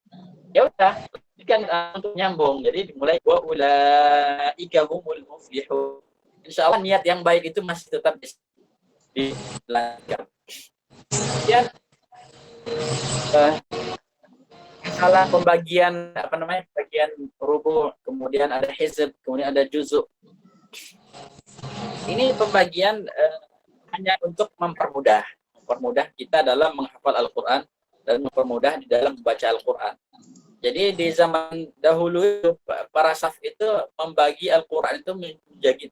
Ya udah, kan untuk nyambung. Jadi dimulai wa ulaika humul muflihun. Insyaallah niat yang baik itu masih tetap dilanjutkan. Kemudian salah pembagian bagian rubu, kemudian ada hizb, kemudian ada juzuk. Ini pembagian hanya untuk mempermudah kita dalam menghafal Al-Qur'an dan mempermudah di dalam membaca Al-Qur'an. Jadi di zaman dahulu para salaf itu membagi Al-Qur'an itu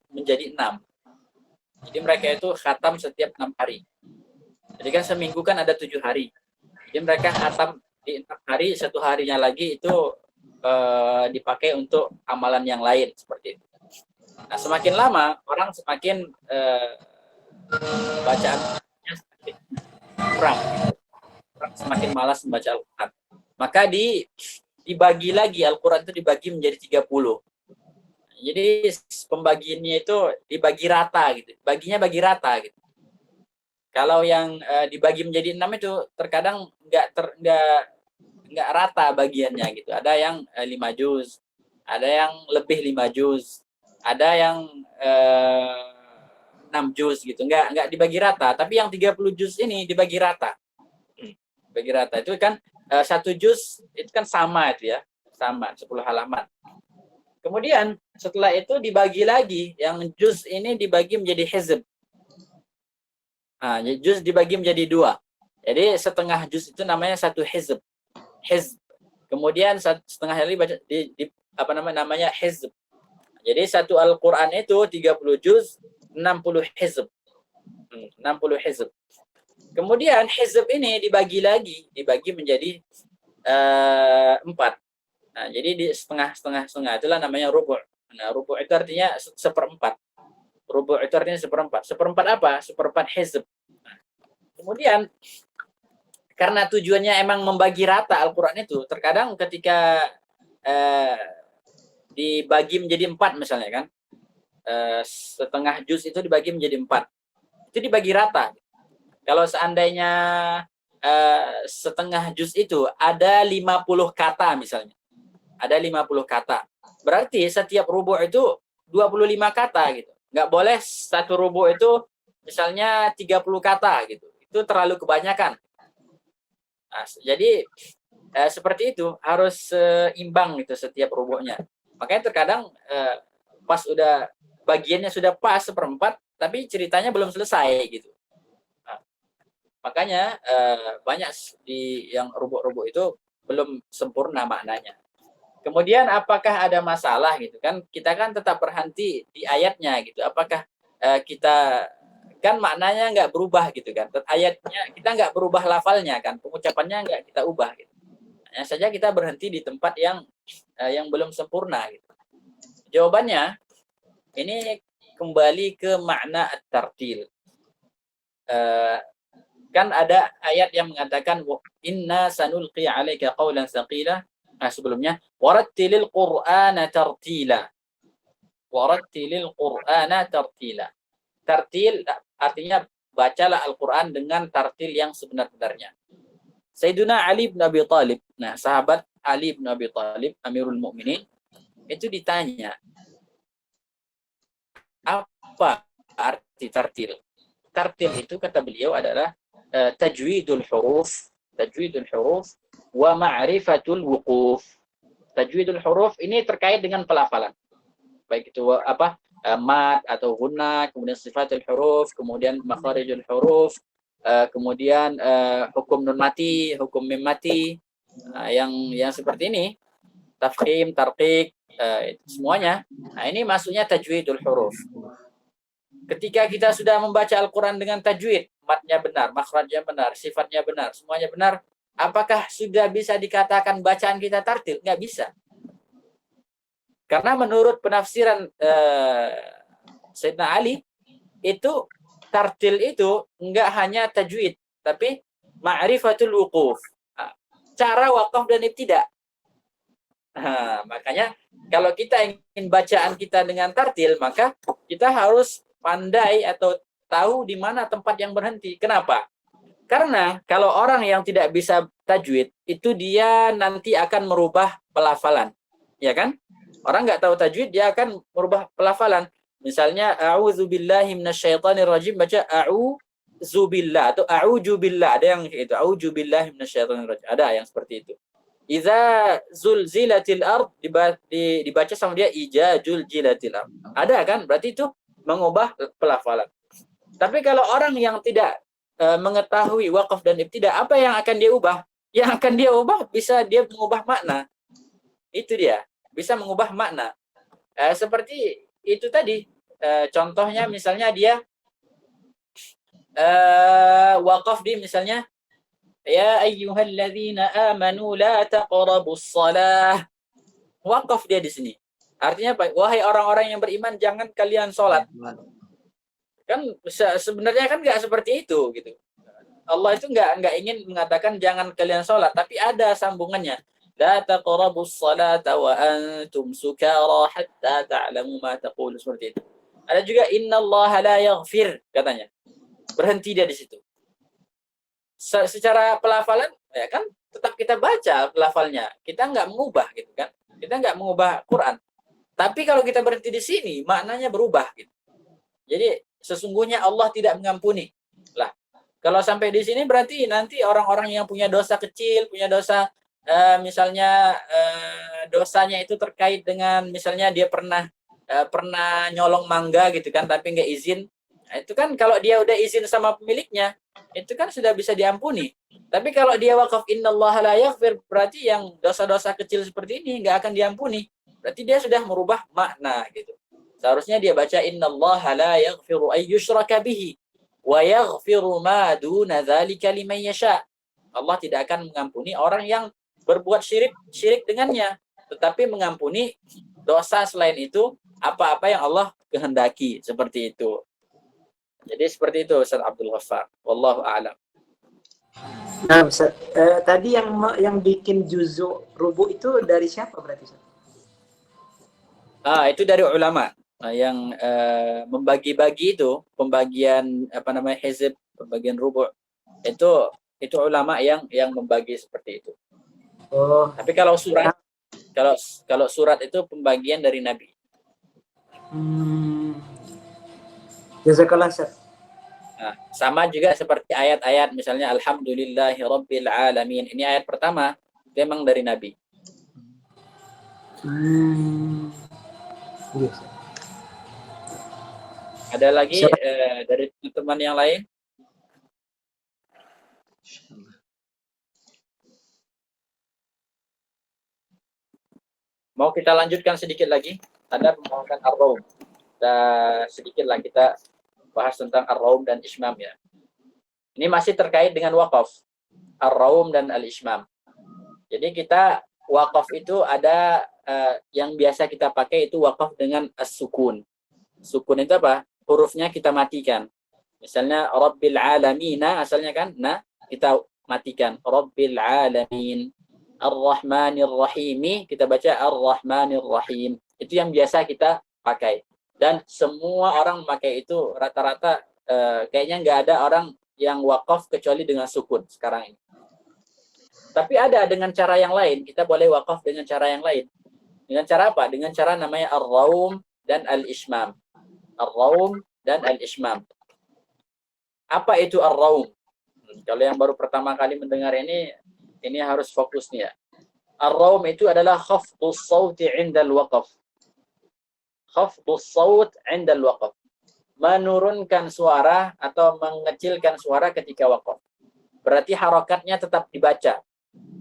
menjadi 6. Jadi mereka itu khatam setiap 6 hari. Jadi kan seminggu kan ada 7 hari. Jadi mereka khatam di 6 hari, 1 harinya lagi itu dipakai untuk amalan yang lain seperti itu. Nah, semakin lama orang semakin bacaannya semakin kurang. Orang semakin malas membaca Al-Qur'an. Maka dibagi lagi, Al-Qur'an itu dibagi menjadi 30. Jadi pembagiannya itu dibagi rata gitu. Bagi rata gitu. Kalau yang dibagi menjadi 6 itu terkadang nggak rata bagiannya gitu. Ada yang 5 juz, ada yang lebih 5 juz, ada yang 6 juz gitu. Nggak dibagi rata, tapi yang 30 juz ini dibagi rata. Bagi rata itu kan 1 juz itu kan sama itu ya. Sama 10 halaman. Kemudian setelah itu dibagi lagi, yang juz ini dibagi menjadi hizb. Nah, juz dibagi menjadi 2. Jadi setengah juz itu namanya 1 hizb. Kemudian setengah lagi baca namanya hizb. Jadi 1 Al-Qur'an itu 30 juz, 60 hizb. 60 hizb. Kemudian hizb ini dibagi menjadi 4. Nah, jadi di setengah itulah namanya rubu'. Nah, rubu' itu artinya 1/4. Rubu' itu artinya 1/4. 1/4 apa? 1/4 hizb. Nah, kemudian karena tujuannya emang membagi rata Al-Qur'an itu, terkadang ketika dibagi menjadi 4 misalnya kan, setengah juz itu dibagi menjadi 4. Itu dibagi rata. Kalau seandainya setengah juz itu ada 50 kata misalnya. Ada 50 kata. Berarti setiap rubu' itu 25 kata gitu. Nggak boleh 1 rubu' itu misalnya 30 kata gitu. Itu terlalu kebanyakan. Nah, jadi seperti itu harus imbang gitu setiap rubu'nya. Makanya terkadang pas udah bagiannya sudah pas 1/4, tapi ceritanya belum selesai gitu. Nah, makanya banyak di yang rubu' itu belum sempurna maknanya. Kemudian apakah ada masalah gitu kan? Kita kan tetap berhenti di ayatnya gitu. Apakah kita kan maknanya nggak berubah gitu kan? Ayatnya kita nggak berubah lafalnya kan? Pengucapannya nggak kita ubah gitu. Hanya saja kita berhenti di tempat yang belum sempurna gitu. Jawabannya ini kembali ke makna at-tartil. Kan ada ayat yang mengatakan inna sanulqi 'alaika qawlan tsaqila. Nah, sebelumnya warattilil qur'ana tartila. Warattilil qur'ana tartila. Tartil artinya bacalah Al-Qur'an dengan tartil yang sebenar-benarnya. Sayyiduna Ali bin Abi Thalib, nah sahabat Ali bin Abi Thalib, Amirul Mukminin, itu ditanya, apa arti tartil? Tartil itu kata beliau adalah tajwidul huruf wa ma'rifatul wuquf. Tajwidul huruf ini terkait dengan pelafalan. Baik itu mad atau gunnah, kemudian sifatul huruf, kemudian makharijul huruf, kemudian hukum nun mati, hukum mim mati, yang seperti ini, tafkhim, tarqiq, semuanya. Nah, ini maksudnya tajwidul huruf. Ketika kita sudah membaca Al-Quran dengan tajwid, matnya benar, makhrajnya benar, sifatnya benar, semuanya benar, apakah sudah bisa dikatakan bacaan kita tartil? Nggak bisa. Karena menurut penafsiran Sayyidina Ali, itu tartil itu nggak hanya tajwid, tapi ma'rifatul wuquf. Cara wakaf dan ibtida. Nah, makanya kalau kita ingin bacaan kita dengan tartil, maka kita harus pandai atau tahu di mana tempat yang berhenti. Kenapa? Karena kalau orang yang tidak bisa tajwid, itu dia nanti akan merubah pelafalan. Ya kan? Orang nggak tahu tajwid, dia akan merubah pelafalan. Misalnya, a'udzubillahi minasyaitonirrajim, baca a'udzubillah atau a'udzubillah. Ada yang itu, a'udzubillahi minasyaitonirrajim. Ada yang seperti itu. Iza zulzilatil ard, dibaca sama dia ijajul jilatil ard. Ada kan? Berarti itu mengubah pelafalan. Tapi kalau orang yang tidak mengetahui wakaf dan ibtida, apa yang akan dia ubah? Yang akan dia ubah bisa dia mengubah makna. Itu dia, bisa mengubah makna. Seperti itu tadi. Contohnya misalnya dia wakaf di misalnya ya ayyuhalladzina amanu la taqrabus shalah. Wakaf dia di sini. Artinya apa? Wahai orang-orang yang beriman, jangan kalian sholat. Kan sebenarnya kan nggak seperti itu gitu. Allah itu nggak ingin mengatakan jangan kalian sholat, tapi ada sambungannya. La taqrabus salata wa antum sukara hatta ta'lamu ma taqulu, seperti itu. Ada juga innallaha la yaghfir, katanya. Berhenti dia di situ. Secara pelafalan ya kan tetap kita baca pelafalnya. Kita nggak mengubah gitu kan. Kita nggak mengubah Quran. Tapi kalau kita berhenti di sini, maknanya berubah gitu. Jadi sesungguhnya Allah tidak mengampuni. Lah, kalau sampai di sini berarti nanti orang-orang yang punya dosa kecil, punya dosa misalnya dosanya itu terkait dengan misalnya dia pernah nyolong mangga gitu kan, tapi nggak izin. Nah, itu kan kalau dia udah izin sama pemiliknya, itu kan sudah bisa diampuni. Tapi kalau dia wakaf innallaha la yaghfir, berarti yang dosa-dosa kecil seperti ini nggak akan diampuni. Berarti dia sudah merubah makna gitu. Seharusnya dia baca innallaha la yaghfiru ay yushraka bihi wa yaghfiru ma duna dzalika liman yasha. Allah tidak akan mengampuni orang yang berbuat syirik dengannya, tetapi mengampuni dosa selain itu apa-apa yang Allah kehendaki, seperti itu. Jadi seperti itu Ustaz Abdul Ghaffar. Wallahu a'lam.
Nah, Ustaz, tadi yang bikin juzu rubu itu dari siapa berarti, Ustaz?
Itu dari ulama. Yang membagi-bagi itu, pembagian hizb, pembagian rubu' itu ulama yang membagi seperti itu. Oh. Tapi kalau surat itu pembagian dari Nabi.
Jazakallah, Ustaz.
Nah, sama juga seperti ayat-ayat misalnya alhamdulillahi rabbil alamin. Ini ayat pertama memang dari Nabi.
Yes.
Ada lagi dari teman yang lain? Mau kita lanjutkan sedikit lagi? Ada pembahasan ar-raum. Sedikitlah kita bahas tentang ar-raum dan ismam ya. Ini masih terkait dengan wakaf. Ar-raum dan al-ismam. Jadi kita wakaf itu ada yang biasa kita pakai itu wakaf dengan as-sukun. Sukun itu apa? Hurufnya kita matikan. Misalnya Rabbil Alamina asalnya kan, nah kita matikan Rabbil Alamin. Ar-Rahmanir Rahimi kita baca Ar-Rahmanir Rahim. Itu yang biasa kita pakai. Dan semua orang memakai itu rata-rata kayaknya nggak ada orang yang wakaf kecuali dengan sukun sekarang ini. Tapi ada dengan cara yang lain. Kita boleh wakaf dengan cara yang lain. Dengan cara apa? Dengan cara namanya ar-raum dan al-ismam. Ar-raum dan al-ismam. Apa itu ar-raum? Kalau yang baru pertama kali mendengar ini harus fokus nih ya. Ar-raum itu adalah khafdus sawti 'inda al-waqf. Khafdus sawt 'inda al-waqf. menurunkan suara atau mengecilkan suara ketika waqaf. Berarti harokatnya tetap dibaca.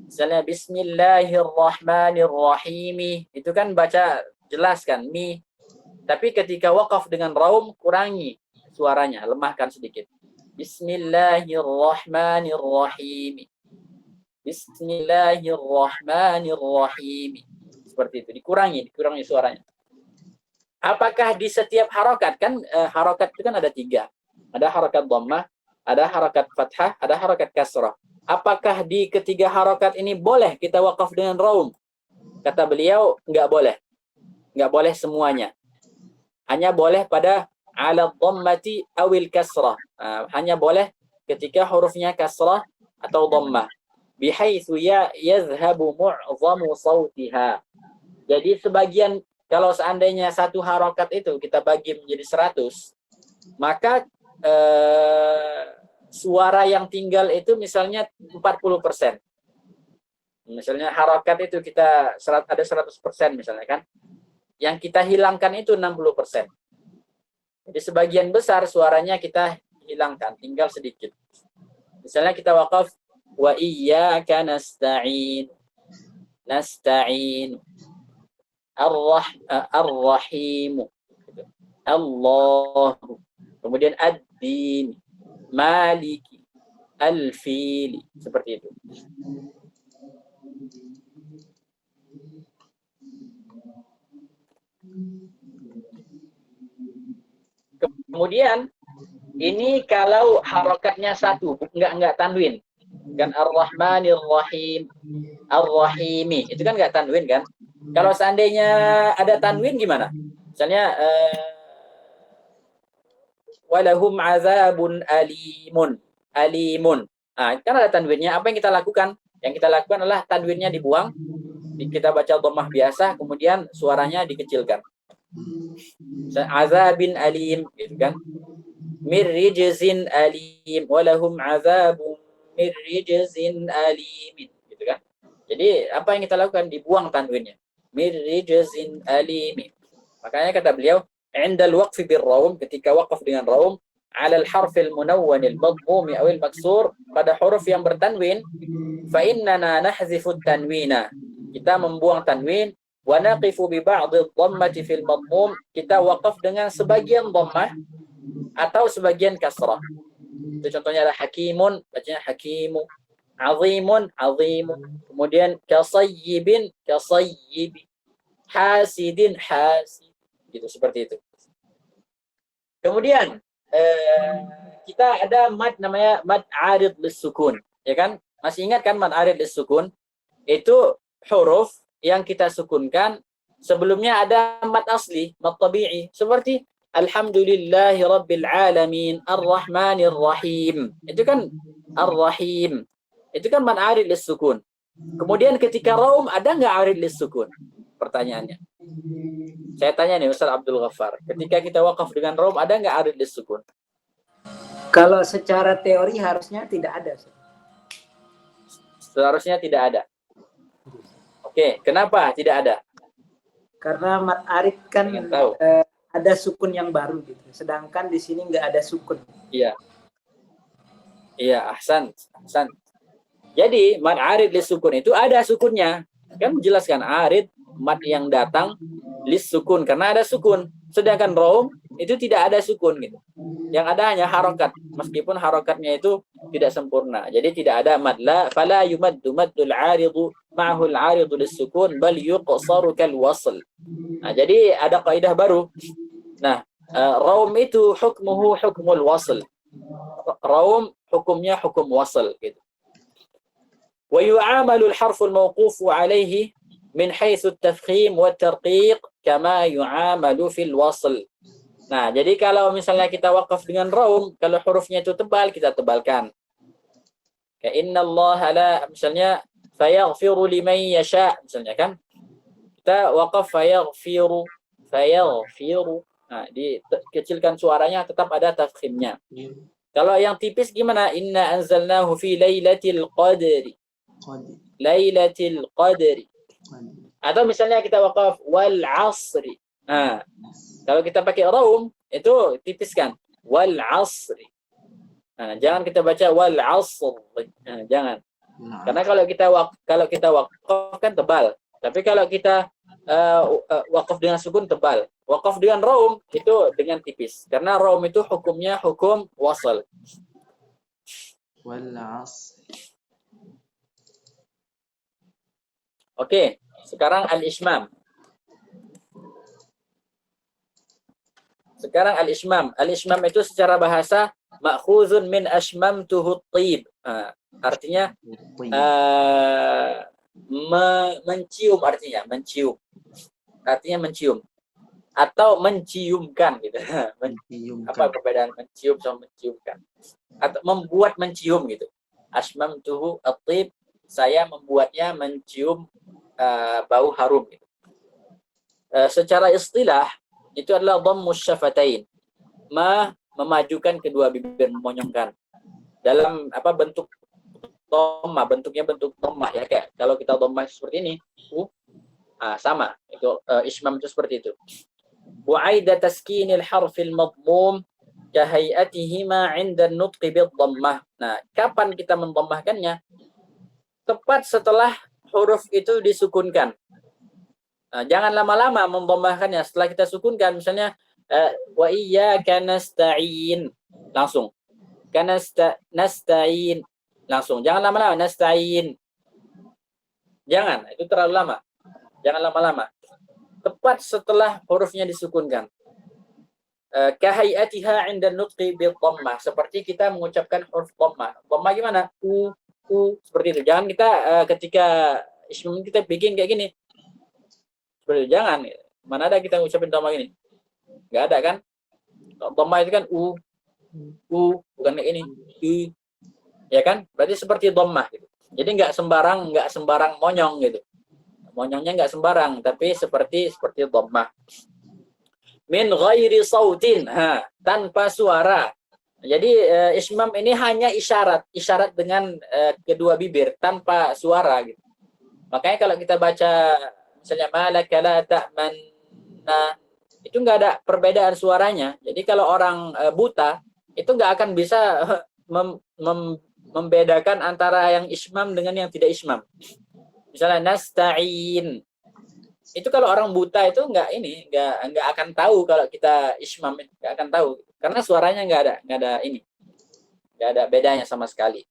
Misalnya Bismillahirrahmanirrahim. Itu kan baca jelas kan, mi. Tapi ketika waqaf dengan raum, kurangi suaranya, lemahkan sedikit. Bismillahirrahmanirrahim. Bismillahirrahmanirrahim. Seperti itu, dikurangi suaranya. Apakah di setiap harokat? Kan harokat itu kan ada 3. Ada harokat dhammah, ada harokat fathah, ada harokat kasrah. Apakah di ketiga harokat ini boleh kita wakaf dengan raum? Kata beliau, enggak boleh. Enggak boleh semuanya. Hanya boleh pada ala dhammati awil kasrah. Hanya boleh ketika hurufnya kasrah atau dhammah. Bihaitsu yazhabu mu'zamu sautiha. Jadi sebagian, kalau seandainya satu harokat itu kita bagi menjadi 100, maka suara yang tinggal itu misalnya 40%. Misalnya harokat itu kita ada 100% misalnya kan. Yang kita hilangkan itu 60%. Jadi sebagian besar suaranya kita hilangkan, tinggal sedikit. Misalnya kita wakaf wa iyyaka nasta'in. Nasta'in. Ar-Rahim, Allah, kemudian Ad-Din, Maliki, Al-Fil, seperti itu. Kemudian ini kalau harokatnya 1, enggak tanwin, kan Ar-Rahmanir-Rahim, Ar-Rahimi, itu kan enggak tanwin kan? Kalau seandainya ada tanwin gimana? Misalnya walahum azabun alimun. Alimun. Nah, kan ada tanwinnya. Apa yang kita lakukan? Yang kita lakukan adalah tanwinnya dibuang. Kita baca dhammah biasa, kemudian suaranya dikecilkan. Azabin alim, gitu kan? Mir rijzin alim, walahum azabun mir rijzin alimin, gitu kan? Jadi apa yang kita lakukan? Dibuang tanwinnya. Mir rijzin alimin. Makanya kata beliau, indal waqfi bir raum, ketika waqaf dengan raum, ala al-harfil munawwan al-madmum aw al-maksur, pada huruf yang bertanwin, fa innana nahzifu tanwina. Kita membuang tanwin, wa naqifu bi ba'd ad-dhammati fil madmum, kita waqaf dengan sebagian dhammah atau sebagian kasrah. Itu contohnya ada hakimun, bacanya hakimu, azimun, azimun, kemudian kasayyibin, kasayyibi, hasidin, hasid, gitu, seperti itu. Kemudian kita ada mad namanya mad arid lis-sukun, ya kan? Masih ingat kan mad arid lis-sukun? Itu huruf yang kita sukunkan, sebelumnya ada mad asli, mad tabi'i, seperti alhamdulillahi rabbil alamin, ar-rahmanir rahim. Itu kan ar-rahim. Itu kan mad arid lis-sukun. Kemudian ketika raum ada nggak arid lis-sukun? Pertanyaannya. Saya tanya nih Ustaz Abdul Ghaffar, ketika kita wakaf dengan raum ada nggak arid lis-sukun?
Kalau secara teori harusnya tidak ada.
Seharusnya tidak ada. Oke, kenapa tidak ada?
Karena mad arid kan ada sukun yang baru gitu. Sedangkan di sini nggak ada sukun.
Iya. Iya, ahsan. Jadi mad arid lis-sukun itu ada sukunnya. Kan menjelaskan arid mad yang datang lis-sukun karena ada sukun. Sedangkan raum itu tidak ada sukun gitu. Yang ada hanya harokat, meskipun harokatnya itu tidak sempurna. Jadi tidak ada mad, la fala yumaddu maddul aridu ma'ahu al-aridu lis-sukun bal yuqsaru kal wasl. Nah, jadi ada kaidah baru. Nah, raum itu hukmuhu hukmul wasl. Raum hukumnya hukum wasl gitu. Wa yu'amalu al-harfu al-mawqufu alayhi min haitsu at-tafkhim wa at-tarqiq kama yu'amalu fil wasl. Nah, jadi kalau misalnya kita wakaf dengan raum, kalau hurufnya itu tebal, kita tebalkan. Kayak innallaha la, misalnya fayaghfiru liman yasha, misalnya kan. Kita wakaf fayaghfiru. Nah, dikecilkan suaranya, tetap ada tafkhimnya. Kalau yang tipis gimana? Inna anzalnahu fi lailatul qadri. Lailatul qadri. Atau misalnya kita wakaf wal asri. Nah, kalau kita pakai raum itu tipiskan. Wal asri. Nah, jangan kita baca wal asr. Nah, jangan. Karena kalau kita wakaf kan tebal. Tapi kalau kita wakaf dengan sukun tebal. Wakaf dengan raum itu dengan tipis. Karena raum itu hukumnya hukum wasal.
wal asr.
Oke, sekarang al-ismam. Sekarang al-ismam. Al-ismam itu secara bahasa ma'khuzun min ashmamtuhu at-tib. Artinya mencium, artinya mencium. Artinya mencium atau menciumkan gitu. Apa perbedaan mencium sama menciumkan? Atau membuat mencium gitu. Ashmamtuhu at-tib, saya membuatnya mencium bau harum gitu. Secara istilah itu adalah dhammus syafatain. Memajukan kedua bibir, memonyongkan. Dalam bentuk dhammah, bentuknya bentuk dhammah ya, kayak kalau kita dhammah seperti ini, sama. Itu ismam itu seperti itu. Wa'aida taskinil harfil madmum kahayatihima 'inda an-nutqi bid-dhammah. Nah, kapan kita mendhammahkannya? Tepat setelah huruf itu disukunkan. Nah, jangan lama-lama mendhammahkannya. Setelah kita sukunkan, misalnya wa iyyaka nasta'in, langsung. Nasta'in, langsung. Jangan lama-lama, nasta'in. Jangan, itu terlalu lama. Jangan lama-lama. Tepat setelah hurufnya disukunkan. Kahayatiha 'inda nutqi bid-dhammah, seperti kita mengucapkan huruf dhammah. Dhammah gimana? Seperti itu. Jangan kita ketika ismam kita bikin kayak gini. Seperti itu. Jangan. Mana ada kita ngucapin dhammah gini? Enggak ada kan? Dhammah itu kan bukan kayak ini. Ya kan? Berarti seperti dhammah gitu. Jadi enggak sembarang monyong gitu. Monyongnya enggak sembarang, tapi seperti dhammah. Min ghairi sautin, tanpa suara. Jadi ismam ini hanya isyarat dengan kedua bibir tanpa suara gitu. Makanya kalau kita baca misalnya malaka la ta'manna, itu enggak ada perbedaan suaranya. Jadi kalau orang buta itu enggak akan bisa membedakan antara yang ismam dengan yang tidak ismam. Misalnya nasta'in, itu kalau orang buta itu enggak akan tahu kalau kita ismam, enggak akan tahu karena suaranya enggak ada bedanya sama sekali.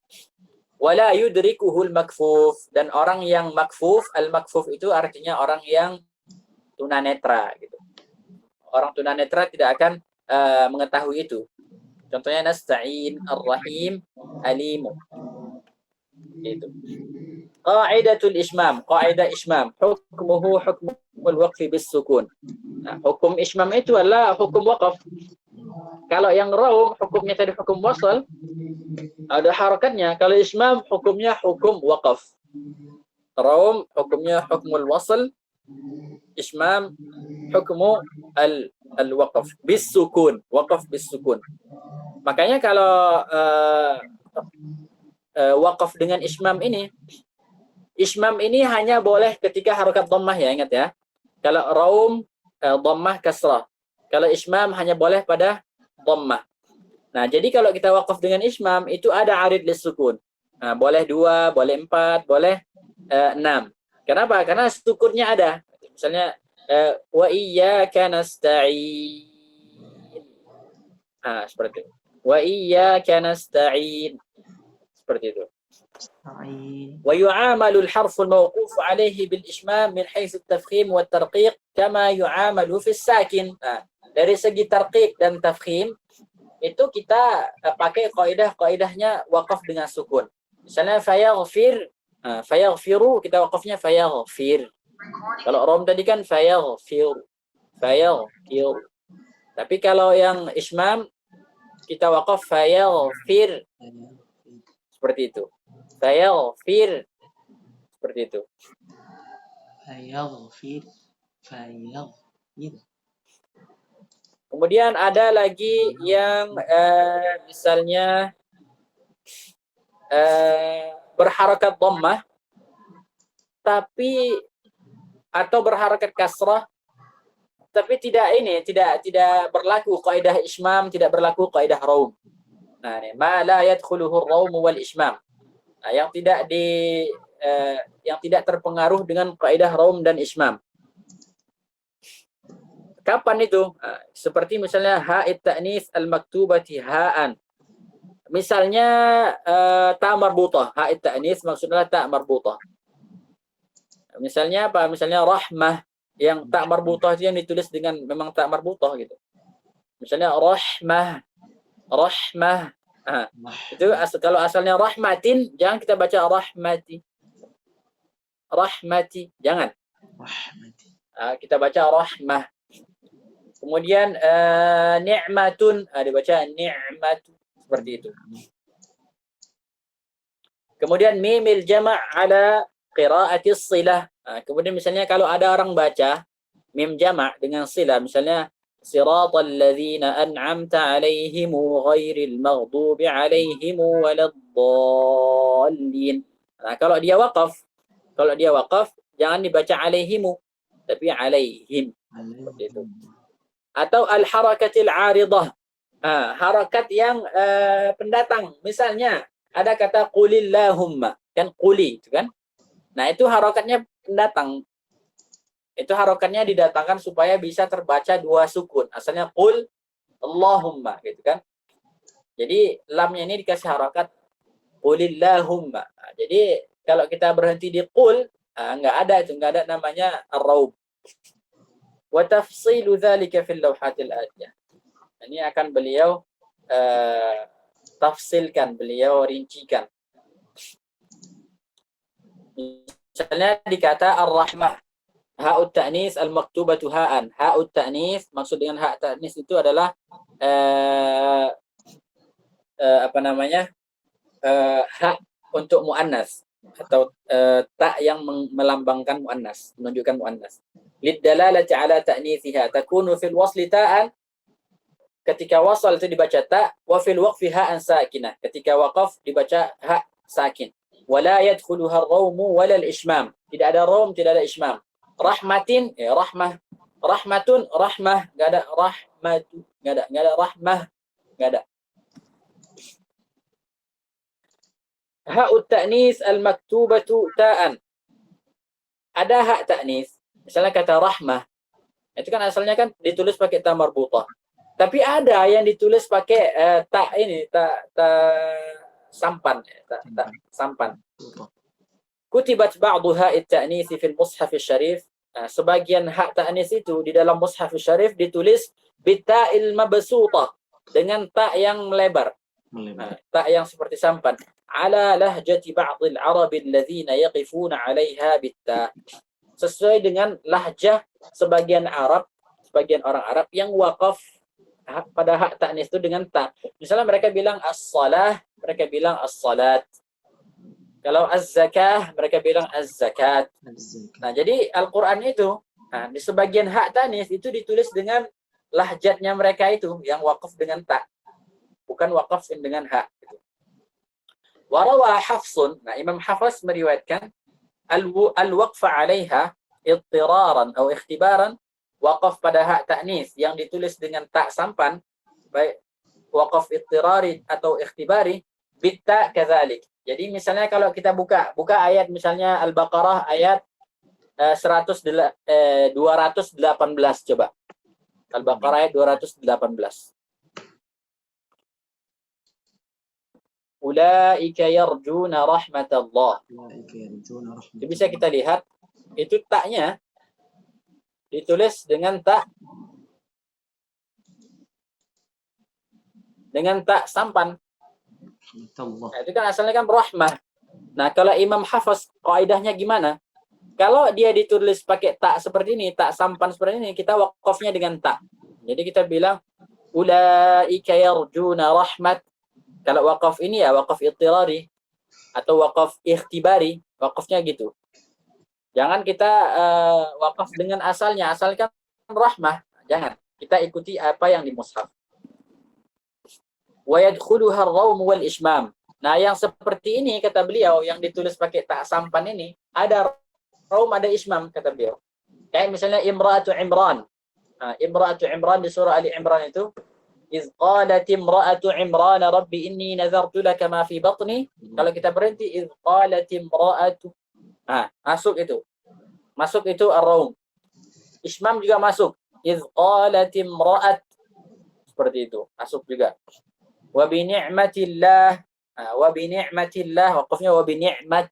Wala yudrikuhul makfuf, dan orang yang makfuf, al-makfuf itu artinya orang yang tunanetra gitu. Orang tunanetra tidak akan mengetahui itu. Contohnya nasta'in, ar-rahim, alimu. Itu. Qaidatul ismam, qaidah ismam, hukmuhu hukmul waqfi bis sukun. Nah, hukum ismam itu adalah hukum waqaf. Kalau yang raum hukumnya tadi hukum wasal, ada harakatnya. Kalau ismam hukumnya hukum waqaf. Raum hukumnya hukmul wasal, ismam hukmu al-waqaf bis sukun, waqaf bis sukun. Makanya kalau waqaf dengan ismam ini hanya boleh ketika harokat dhammah ya, ingat ya. Kalau raum dhammah kasrah. Kalau ismam hanya boleh pada dhammah. Nah, jadi kalau kita waqaf dengan ismam itu ada arid lisukun. Nah, boleh 2, boleh 4, boleh 6. Kenapa? Karena sukunnya ada. Misalnya wa iyyaka nasta'in. Seperti itu. Wa iyyaka nasta'in. Seperti itu. ويعامل الحرف الموقوف عليه بالإشمام من حيث التفخيم والترقيق كما يعامل في الساكن. Dari segi tarqiq dan tafkhim itu kita pakai kaidahnya wakaf dengan sukun. Misalnya fayaghfiru, kita wakafnya fayaghfir. Kalau rom tadi kan fayaghfir. Tapi kalau yang ismam kita wakaf fayaghfir. Seperti itu. Fayaghfir. Seperti itu.
Fayaghfir.
Kemudian ada lagi yang misalnya berharakat dhammah atau berharakat kasrah tapi tidak berlaku kaidah ismam, tidak berlaku kaidah raum. Nah, ini ma la yadkhuluhu ar-raum wal ismam. Nah, yang tidak terpengaruh dengan kaidah raum dan ismam. Kapan itu? Nah, seperti misalnya ha'it ta'nis al-maktubati ha'an. Misalnya ta marbutah, ha'it ta'nis maksudnya ta marbutah. Misalnya apa? Misalnya rahmah, yang ta marbutah itu yang ditulis dengan memang ta marbutah gitu. Misalnya rahmah. Itu kalau asalnya rahmatin, jangan kita baca rahmati. Jangan. Kita baca rahmah. Kemudian ni'matun, dibaca ni'matu, seperti itu. Kemudian mimil jama' ala qira'ati silah. Kemudian misalnya kalau ada orang baca mim jama' dengan silah, misalnya siratal ladzina an'amta 'alaihim ghairil maghdubi alaihim waladdallin. Nah, kalau dia waqaf jangan dibaca alaihimu tapi alaihim, seperti itu. Atau al harakatil 'aridah. Harakat yang pendatang. Misalnya ada kata qulillahumma, kan quli itu kan. Nah, itu harakatnya pendatang. Itu harakatnya didatangkan supaya bisa terbaca dua sukun. Asalnya qul Allahumma gitu kan. Jadi lamnya ini dikasih harakat qulillahumma. Jadi kalau kita berhenti di qul, enggak ada namanya ar-raub. Wa tafsilu dzalika fil lawhatil atiyah. Ini akan beliau tafsilkan, beliau rincikan. Misalnya dikata ar-rahmah, ha'ut ta'nis al-maktubatu ha'an. Ha'ut ta'nis, maksud dengan ha' ta'nis itu adalah hak untuk muannas atau ta yang melambangkan muannas, menunjukkan muannas. Liddalalati ala ta'nithiha takunu fil wasli ta'an, ketika wasal itu dibaca ta, wa fil waqfi ha'an sakinah, ketika waqaf dibaca ha' sakin. Wala yadkhuluha ar-rawmu wala al-ishmam, tidak ada raum, tidak ada ishmam. Rahmatin, rahmah. Rahmatun, rahmah, enggak ada. Rahmatu, enggak ada. Rahmah, enggak ada. Ha'ut ta'nis al-maktubatu ta'an. Ada hak ta'nis. Misalnya kata rahmah. Itu kan asalnya kan ditulis pakai ta marbutah. Tapi ada yang ditulis pakai ta sampan. Sampan. Kutibat ba'du ha'it ta'nis fil mushaf syarif. Sebagian hak ta'nis itu di dalam mushaf syarif ditulis bita'il mabsutah, dengan ta yang melebar. Ta yang seperti sampan. Ala lahjati ba'dil arabi alladhina yaqifuna 'alaiha bitta. Sesuai dengan lahjah sebagian orang Arab yang waqaf pada hak ta'nis itu dengan ta. Misalnya mereka bilang as-salah, mereka bilang as-salat. Kalau az-zakah, mereka bilang az-zakat. Nah, jadi Al-Qur'an itu, di sebagian hak ta'nis itu ditulis dengan lahjatnya mereka itu yang waqaf dengan ta. Bukan waqaf dengan hak. Warawa Hafsun, nah Imam Hafs meriwayatkan al-waqfa 'alaiha ittiraran atau ikhtibaran, waqaf pada hak ta'nis yang ditulis dengan ta sampan, baik waqaf ittirari atau ikhtibari, bitta kadzalik. Jadi misalnya kalau kita buka ayat misalnya Al-Baqarah ayat 218 coba. Al-Baqarah ayat 218. Ulaika yarjuna rahmatallah. Itu bisa kita lihat, itu taknya ditulis dengan ta sampan. Nah, itu kan asalnya kan rahmah. Nah, kalau Imam Hafs kaidahnya gimana? Kalau dia ditulis pakai ta seperti ini, ta sampan seperti ini, kita waqafnya dengan ta. Jadi kita bilang ulaika yarjuna rahmat. Kalau waqaf ini ya waqaf ittirari atau waqaf ikhtibari, waqafnya gitu. Jangan kita waqaf dengan asalnya, asalkan rahmah. Jangan. Kita ikuti apa yang di mushaf. Wa yadkhuluha ar-rawm wal ishmam. Nah, yang seperti ini kata beliau yang ditulis pakai ta sampan ini ada raum, ada ishmam kata beliau. Kayak misalnya Imra'atu Imran. Imra'atu Imran di surah Ali Imran itu, iz qalat imra'atu Imran rabbi inni nazartu laka ma fi batni. Kalau kita berhenti iz qalat imra'atu, masuk itu. Masuk itu ar-raum. Ismam juga masuk. Iz qalat imra'at, seperti itu. Masuk juga. Wa bi ni'matillah. Wa bi ni'matillah, waqafnya wa bi ni'mat.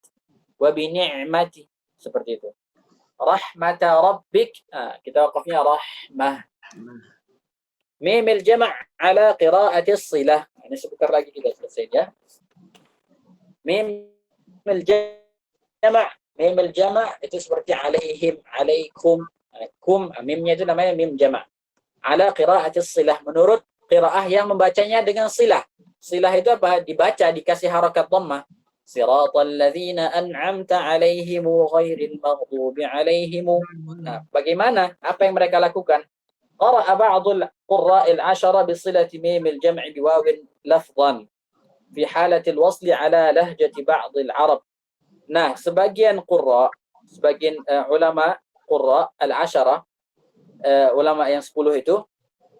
Wa bi ni'mati, seperti itu. Rahmata rabbik, kita waqafnya rahmah. Mimil jama' ala qira'ati silah. Ini sebentar lagi kita selesai ya. Mimil jama' itu seperti alaihim, alaikum, kum, mimnya itu namanya mim jama'. Ala qira'ati silah, menurut qira'ah yang membacanya dengan silah. Silah itu apa? Dibaca dikasih harakat dhammah. Siratal ladzina an'amta 'alaihimu ghairil maghdubi 'alaihimu. Bagaimana? Apa yang mereka lakukan? Qara'a ba'dul qurra'il 'ashara bi silati mimil jam'i biwawin lafdhan fi halatil wasli 'ala lahjati ba'dil 'arab. Nah, sebagian qurra, sebagian ulama qurra al-'ashara, ulama yang 10 itu,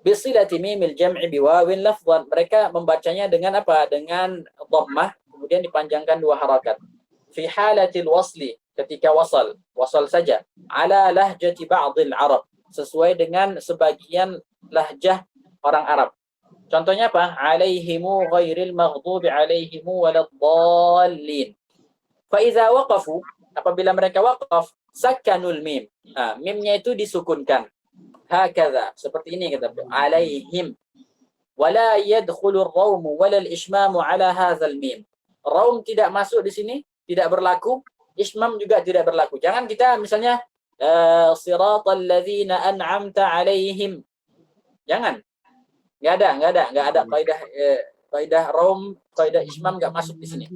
bi silati mimil jam'i biwawin lafdhan, mereka membacanya dengan apa? Dengan dhammah, kemudian dipanjangkan 2 harakat. Fi halatil wasli, ketika wasal saja. Ala lahjati ba'dil Arab, sesuai dengan sebagian lahjah orang Arab. Contohnya apa? Alaihimu ghairil maghdubi alaihimu waladdallin. Fa iza waqafu, apabila mereka waqaf, sakkanul mim. Mimnya itu disukunkan. Hakadha, seperti ini kata beliau. Alaihim. Wala yadkhulur rawmu wala al-ishmamu ala hadzal mim. Raum tidak masuk di sini, tidak berlaku. Ismam juga tidak berlaku. Jangan kita misalnya siratal ladzina an'amta 'alaihim. Jangan. Enggak ada kaidah raum, kaidah ismam enggak masuk di sini.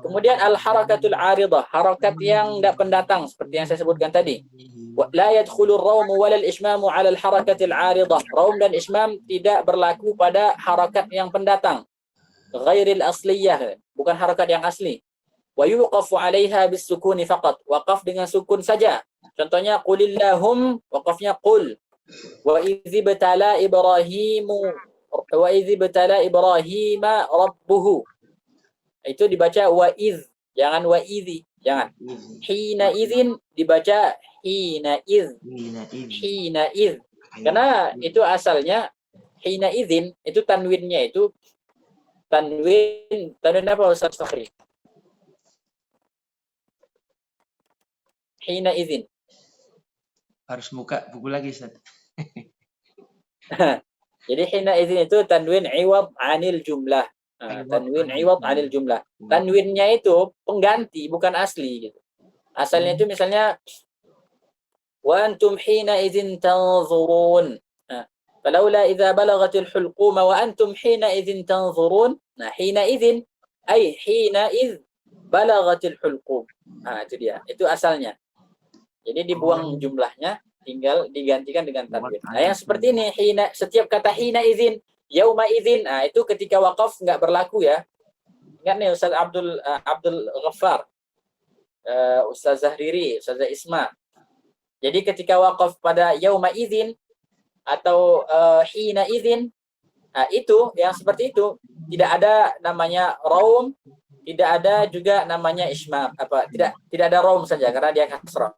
Kemudian al-harakatul 'aridah, harakat yang enggak pendatang seperti yang saya sebutkan tadi. La yadkhulur rawmu wala al-ishmamu 'ala al-harakatil 'aridah. Raum dan ismam tidak berlaku pada harakat yang pendatang. Ghairil asliyah, bukan harakat yang asli. Wa yuqafu 'alaiha bis-sukuni faqat. Waqaf dengan sukun saja. Contohnya qulillahum, waqafnya qul. Wa idzibtala Ibrahima rabbuhu. Itu dibaca wa iz, jangan wa idzi, jangan. Hina idzin dibaca hina iz. Hina iz. Karena itu asalnya hina idzin, itu tanwinnya itu tanwin apa Ustaz Fakhri? Hina idzin.
Harus buka buku lagi, Ustaz.
Jadi hina idzin itu tanwin iwad 'anil jumlah. Tanwin iwad 'anil jumlah. Tanwinnya itu pengganti, bukan asli gitu. Asalnya itu misalnya wa antum hina idzin tanzurun. Falaula idza balagatil hulquma wa antum hina idzin tanzurun. Nah, hina idzin ay hina idz balagatil hulqum. Itu dia. Itu asalnya. Jadi dibuang jumlahnya, tinggal digantikan dengan tanwin. Nah, yang seperti ini setiap kata hina idzin, yauma idzin, itu ketika waqaf enggak berlaku ya. Ingat nih Ustaz Abdul Ghaffar, Ustaz Zahriri, Ustaz Isma. Jadi ketika waqaf pada yauma idzin atau hina idzin, itu yang seperti itu tidak ada namanya raum, tidak ada juga namanya ismam, tidak ada raum saja karena dia kasrah.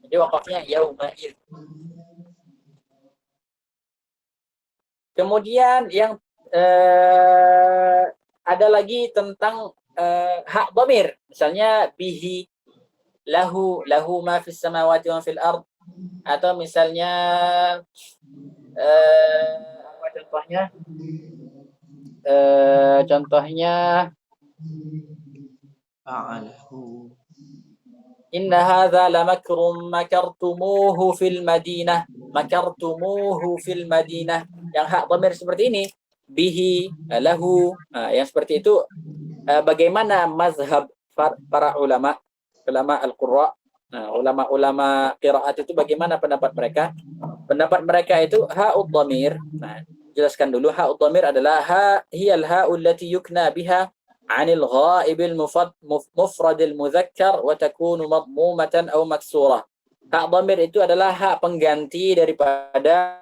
Jadi waqafnya yauma idzin. Kemudian yang ada lagi tentang hak dhamir, misalnya bihi, lahu ma fis samawati wa fil ard, atau misalnya apa contohnya? Contohnya
Fa'alahu.
inna hadza lamakrum makartumuhu fil Madinah. Makartumuhu fil Madinah. Yang hak dhamir seperti ini, bihi, lahu, yang seperti itu, bagaimana mazhab para ulama al-qurra, ulama-ulama qiraat itu bagaimana pendapat mereka? Pendapat mereka itu ha'ud dhamir. Jelaskan dulu, ha'ud dhamir adalah hiyal ha'ul lati yukna biha 'anil ghaibil mufradil mudzakkar wa takunu madmumatan aw maksura. Hak dhamir itu adalah hak pengganti daripada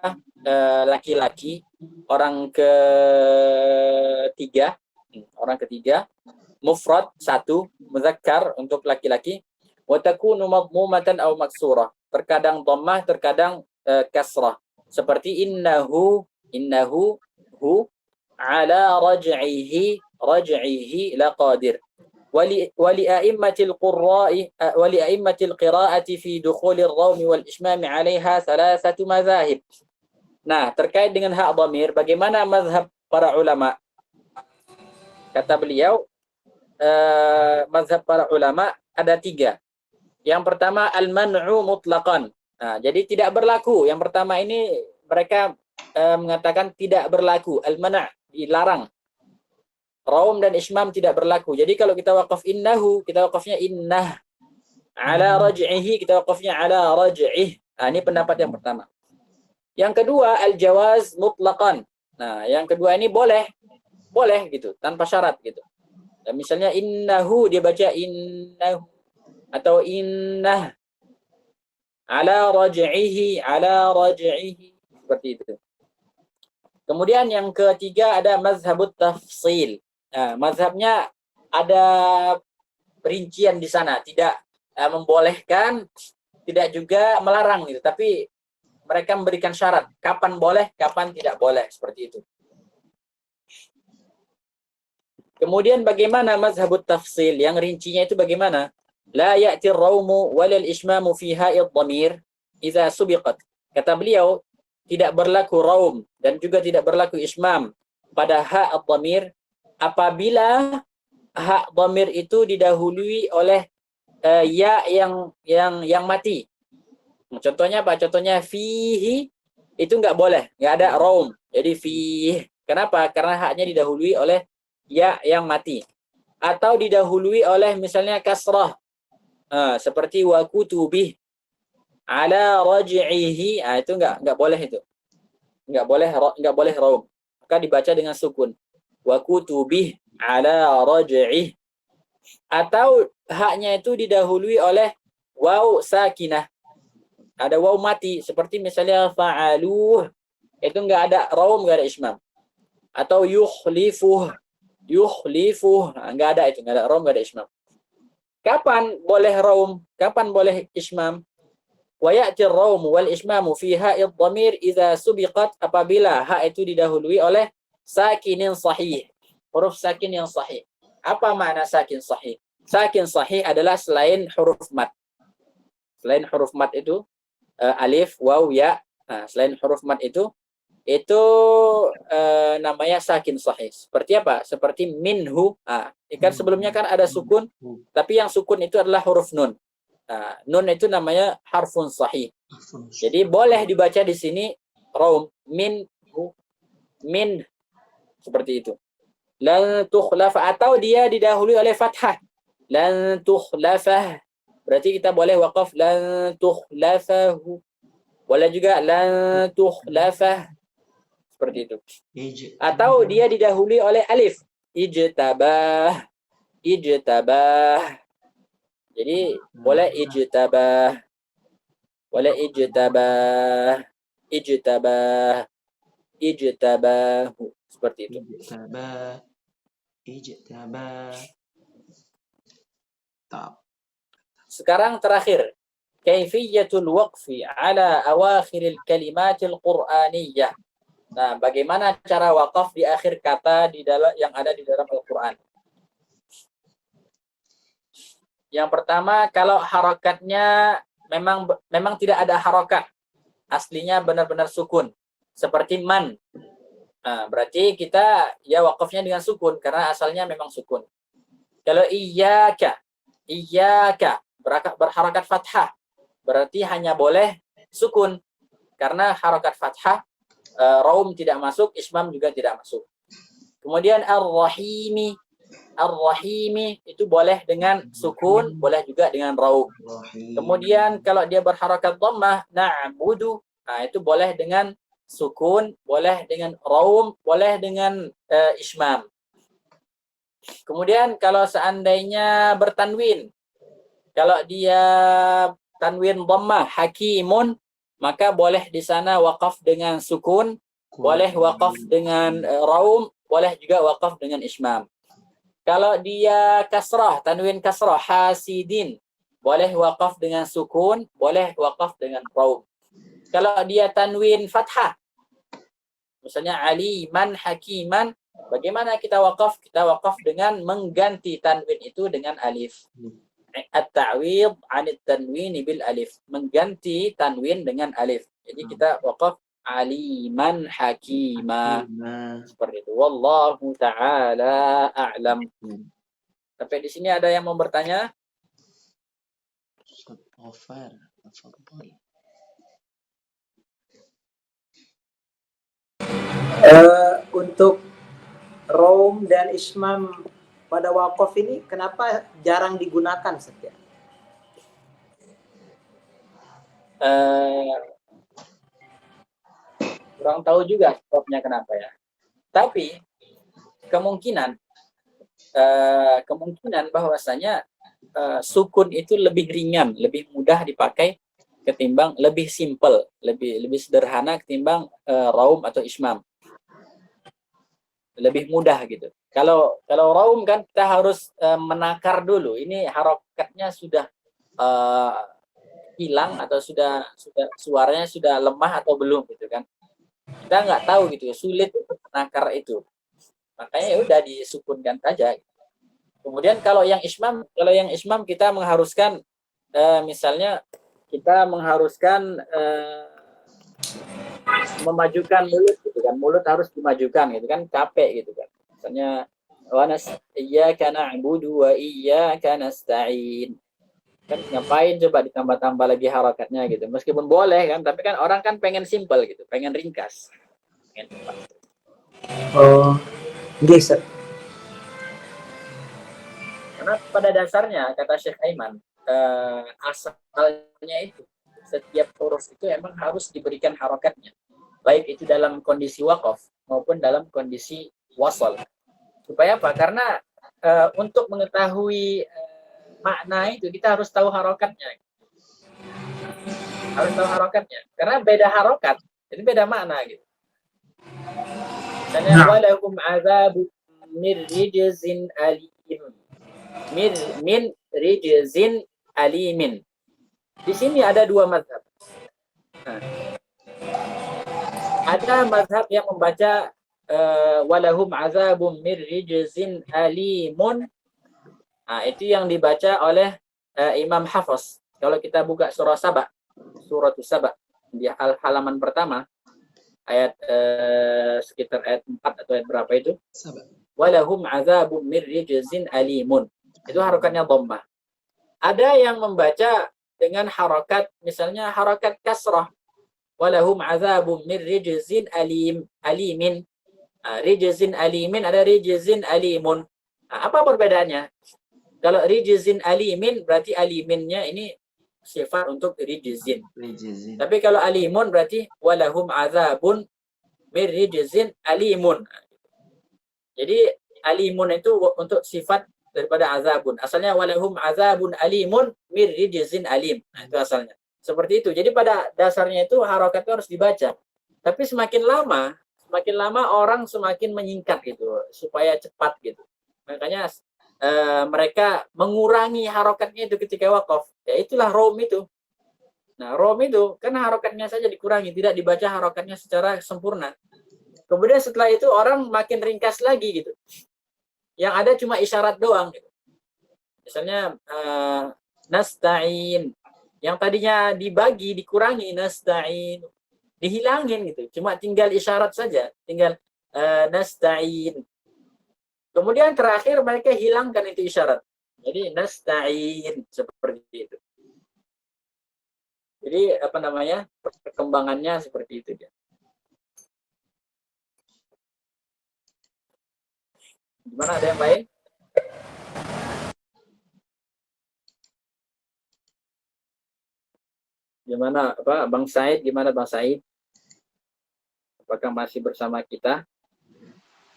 laki-laki, orang ketiga, mufrad satu, muzakkar untuk laki-laki, wa takunu madmumatan aw maksurah. Terkadang dhammah, terkadang kasrah. Seperti innahu hu ala raj'ihi laqadir. ولأئمة القراءة في دخول الروم والإشمام عليها ثلاثة مذاهب. Nah, terkait dengan hak dhamir, bagaimana mazhab para ulama? Kata beliau, mazhab para ulama ada 3. Yang pertama, al-man'u mutlaqan. Nah, jadi tidak berlaku. Yang pertama ini mereka mengatakan tidak berlaku. Al-man', dilarang. Raum dan ismam tidak berlaku. Jadi kalau kita waqaf innahu, kita waqafnya innah. Ala raj'ihi, kita waqafnya ala raj'ih. Nah, ini pendapat yang pertama. Yang kedua, al-jawaz mutlaqan. Nah, yang kedua ini boleh gitu, tanpa syarat gitu. Dan misalnya innahu, dia baca innahu atau innah. Ala raj'ihi seperti itu. Kemudian yang ketiga ada mazhabut tafsil. Nah, mazhabnya ada perincian di sana, tidak membolehkan, tidak juga melarang gitu, tapi mereka memberikan syarat kapan boleh, kapan tidak boleh, seperti itu. Kemudian bagaimana mazhabut tafsil? Yang rincinya itu bagaimana? La ya'ti ar-rawmu wal ishmamu fi ha'id dhamir idza subiqat. Kata beliau, tidak berlaku raum dan juga tidak berlaku ismam pada hak ad-dhamir apabila hak dhamir itu didahului oleh ya yang mati. Contohnya apa? Contohnya fihi itu nggak boleh, nggak ada raum. Jadi fihi. Kenapa? Karena haknya didahului oleh ya yang mati. Atau didahului oleh misalnya kasrah. Seperti wa kutubih ala raj'ihi, itu nggak boleh itu. Nggak boleh raum. Maka dibaca dengan sukun. Wa kutubih ala raj'ih. Atau haknya itu didahului oleh waw sakinah. Ada waw mati seperti misalnya fa'aluh, itu nggak ada raum, nggak ada ismam. Atau yukhlifuh, nggak ada itu, nggak ada raum, nggak ada ismam. Kapan boleh raum? Kapan boleh ismam? Wa ya'ti ar-raum wal ismamu fi ha'id dhamir idza subiqat, apabila ha itu didahului oleh sakinin sahih, huruf sakin yang sahih. Apa makna sakin sahih? Sakin sahih adalah selain huruf mat. Selain huruf mat itu alif, waw, ya. Nah, selain huruf mat itu namanya sakin sahih. Seperti apa? Seperti minhu. Kan sebelumnya kan ada sukun, tapi yang sukun itu adalah huruf nun. Nun itu namanya harfun sahih. Jadi boleh dibaca di sini raum, min seperti itu. Lan tukhlafa, atau dia didahului oleh fathah. Lan tukhlafah. Berarti kita boleh waqaf lan tukhlafahu. Boleh juga lan tukhlafah. Seperti itu. Atau dia didahului oleh alif. Ijtabah. Jadi boleh ijtabah. Ijtabahu. Seperti itu.
Ijtabah.
Sekarang terakhir. Kaifiyatul waqfi ala awakhiril kalimatil qur'aniyah. Nah, bagaimana cara waqaf di akhir kata yang ada di dalam Al-Qur'an? Yang pertama, kalau harokatnya memang tidak ada harokat, aslinya benar-benar sukun, seperti man. Nah, berarti kita ya waqafnya dengan sukun karena asalnya memang sukun. Kalau iyyaka berharakat fathah, berarti hanya boleh sukun karena harakat fathah, raum tidak masuk, ismam juga tidak masuk. Kemudian ar-rahimi itu boleh dengan sukun, boleh juga dengan raum. Kemudian kalau dia berharakat dhammah, na'budu, itu boleh dengan sukun, boleh dengan raum, boleh dengan ismam. Kemudian kalau seandainya bertanwin, kalau dia tanwin dhammah hakimun, maka boleh di sana waqaf dengan sukun, boleh waqaf dengan raum, boleh juga waqaf dengan ismam. Kalau dia kasrah, tanwin kasrah hasidin, boleh waqaf dengan sukun, boleh waqaf dengan raum. Kalau dia tanwin fathah, misalnya aliman hakiman, bagaimana kita waqaf? Kita waqaf dengan mengganti tanwin itu dengan alif. At-ta'wid 'anit tanwin bil alif, mengganti tanwin dengan alif. Jadi kita waqaf aliman hakima. Seperti itu. Wallahu taala a'lam. Sampai di sini ada yang mau bertanya?
Untuk Raum dan Ismam pada wakaf ini kenapa jarang digunakan Ustaz?
Kurang tahu juga sebabnya kenapa ya. Tapi kemungkinan bahwasanya sukun itu lebih ringan, lebih mudah dipakai ketimbang, lebih simple, lebih sederhana ketimbang raum atau ismam. Lebih mudah gitu. Kalau raum kan kita harus menakar dulu. Ini harokatnya sudah hilang atau sudah suaranya sudah lemah atau belum gitu kan. Kita nggak tahu gitu, sulit untuk menakar itu. Makanya ya udah disukunkan saja. Kemudian kalau yang ismam kita mengharuskan misalnya kita mengharuskan memajukan mulut gitu kan. Mulut harus dimajukan gitu kan, capek gitu kan. Misalnya iyyaka na'budu wa iyyaka nasta'in. Kan ngapain coba ditambah-tambah lagi harakatnya gitu. Meskipun boleh kan, tapi kan orang kan pengen simple gitu, pengen ringkas. Pengen cepat.
Oh, yes.
Karena pada dasarnya kata Syekh Aiman, asalnya itu setiap huruf itu emang harus diberikan harakatnya, baik itu dalam kondisi waqaf maupun dalam kondisi wasal. Supaya apa? Karena untuk mengetahui makna itu kita harus tahu harokatnya. Harus tahu harokatnya. Karena beda harokat, jadi beda makna gitu. Misalnya walakum azabun min rijzin alim. Min rijzin alimin. Di sini ada dua mazhab. Ada mazhab yang membaca walahum azabun min rijzin alimun. Nah, itu yang dibaca oleh Imam Hafiz. Kalau kita buka surah Saba, suratus Saba, di halaman pertama, ayat sekitar ayat 4 atau ayat berapa itu? Saba. Walahum azabun min rijzin alimun. Itu harokatnya dhammah. Ada yang membaca dengan harokat, misalnya harokat kasrah. Walahum azabun min rijzin alimin. Rijzin alimin ada rijzin alimun. Apa perbedaannya? Kalau rijzin alimin berarti aliminnya ini sifat untuk rijzin. Tapi kalau alimun berarti walahum azabun min rijzin alimun. Jadi alimun itu untuk sifat daripada azabun. Asalnya walahum azabun alimun min rijzin alim. Nah, itu asalnya. Seperti itu. Jadi pada dasarnya itu harokat itu harus dibaca. Tapi semakin lama orang semakin menyingkat gitu supaya cepat gitu. Makanya mereka mengurangi harokatnya itu ketika wakaf. Ya itulah rom itu. Nah, rom itu kan harokatnya saja dikurangi, tidak dibaca harokatnya secara sempurna. Kemudian setelah itu orang makin ringkas lagi gitu. Yang ada cuma isyarat doang gitu. Misalnya nasta'in. Yang tadinya dibagi dikurangi nasta'in. Dihilangin gitu. Cuma tinggal isyarat saja, tinggal nasta'in. Kemudian terakhir mereka hilangkan itu isyarat. Jadi nasta'in seperti itu. Jadi apa namanya? Perkembangannya seperti itu dia. Gimana, ada yang lain? Gimana apa Bang Said? Gimana Bang Said? Apakah masih bersama kita?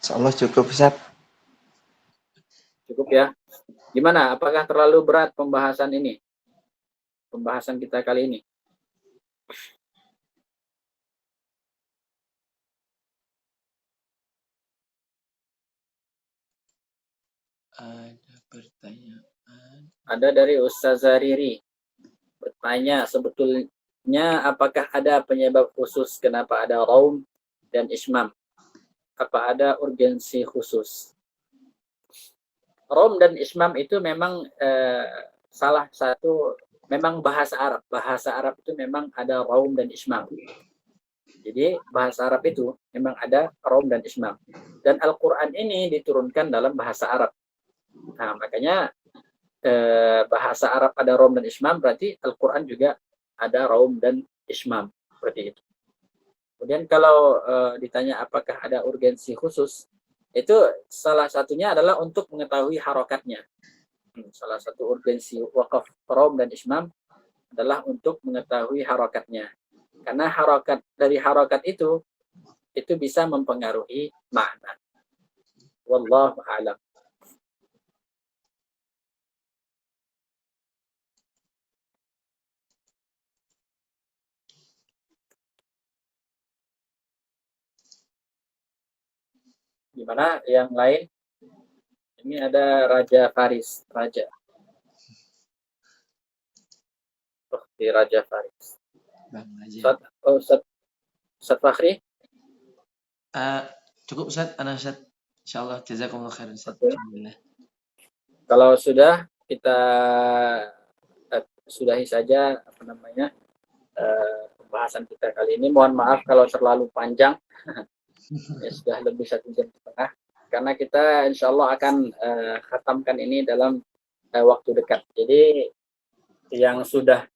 Insyaallah cukup, Ustaz.
Cukup ya. Gimana? Apakah terlalu berat pembahasan ini? pembahasan kita kali ini.
Ada pertanyaan.
Ada dari Ustazah Riri bertanya, sebetulnya apakah ada penyebab khusus kenapa ada raum dan ismam? Apa ada urgensi khusus? Raum dan ismam itu memang salah satu, memang bahasa Arab. Bahasa Arab itu memang ada raum dan ismam. Jadi bahasa Arab itu memang ada raum dan ismam. Dan Al-Quran ini diturunkan dalam bahasa Arab. Nah, makanya bahasa Arab ada raum dan ismam, berarti Al-Quran juga ada raum dan ismam, seperti itu. Kemudian kalau ditanya apakah ada urgensi khusus, itu salah satunya adalah untuk mengetahui harokatnya. Salah satu urgensi wakaf raum dan ismam adalah untuk mengetahui harokatnya. Karena dari harokat itu bisa mempengaruhi makna. Wallahu a'lam. Gimana yang lain? Ini ada Raja Faris, Raja. Oh, di Raja Faris.
Bang aja.
Ustaz Fakhri?
Cukup Ustaz, ana Ustaz. Insyaallah jazakumullah khairan Ustaz.
Okay.
Alhamdulillah.
Kalau sudah, kita sudahi saja pembahasan kita kali ini. Mohon maaf kalau terlalu panjang. Ya, sudah lebih 1 jam setengah. Karena kita insya Allah akan khatamkan ini dalam waktu dekat. Jadi yang sudah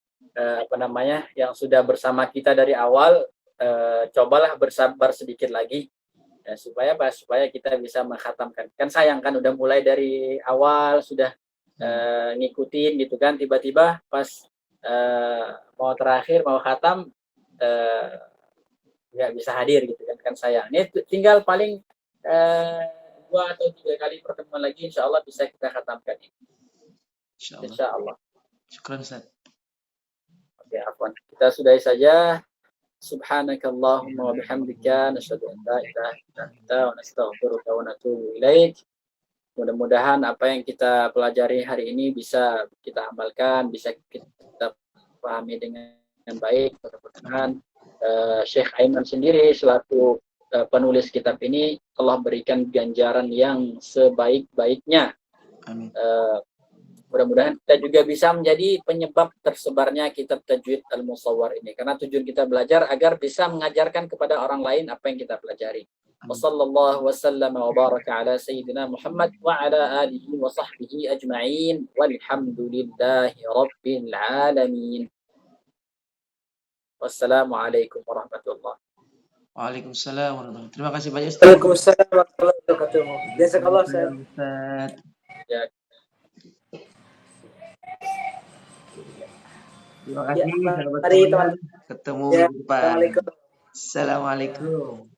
yang sudah bersama kita dari awal, cobalah bersabar sedikit lagi ya, supaya kita bisa mengkhatamkan. Kan sayang kan udah mulai dari awal sudah ngikutin gitu kan, tiba-tiba pas mau terakhir mau khatam nggak bisa hadir gitu kan sayang. Ini tinggal paling 2 atau 3 kali pertemuan lagi, insya Allah bisa kita khatamkan ini. Insya Allah.
Syukran Ustaz.
Oke, afwan. Kita sudahi saja. Subhanakallahumma wa bihamdika nasyhadu an la ilaha illa anta wa nastaghfiruka wa natubu ilaik. Mudah-mudahan apa yang kita pelajari hari ini bisa kita amalkan, bisa kita pahami dengan baik. Mudah-mudahan Syekh Aiman sendiri selaku penulis kitab ini Allah berikan ganjaran yang sebaik-baiknya.
Amin.
Mudah-mudahan kita juga bisa menjadi penyebab tersebarnya kitab Tajwid Al-Musawwar ini. Karena tujuan kita belajar agar bisa mengajarkan kepada orang lain apa yang kita pelajari. Wassallallahu wasallam wa baraka ala sayyidina Muhammad wa ala alihi wa sahbihi ajma'in. Walhamdulillahi rabbil alamin. Wassalamualaikum warahmatullahi wabarakatuh.
Waalaikumsalam warahmatullahi wabarakatuh. Terima kasih banyak Ustaz.
Waalaikumsalam warahmatullahi wabarakatuh. Jazakallah Ustaz.
Ya.
Terima kasih.
Mari teman-teman.
Ketemu
Ya,
di depan.
Assalamualaikum.
Assalamualaikum.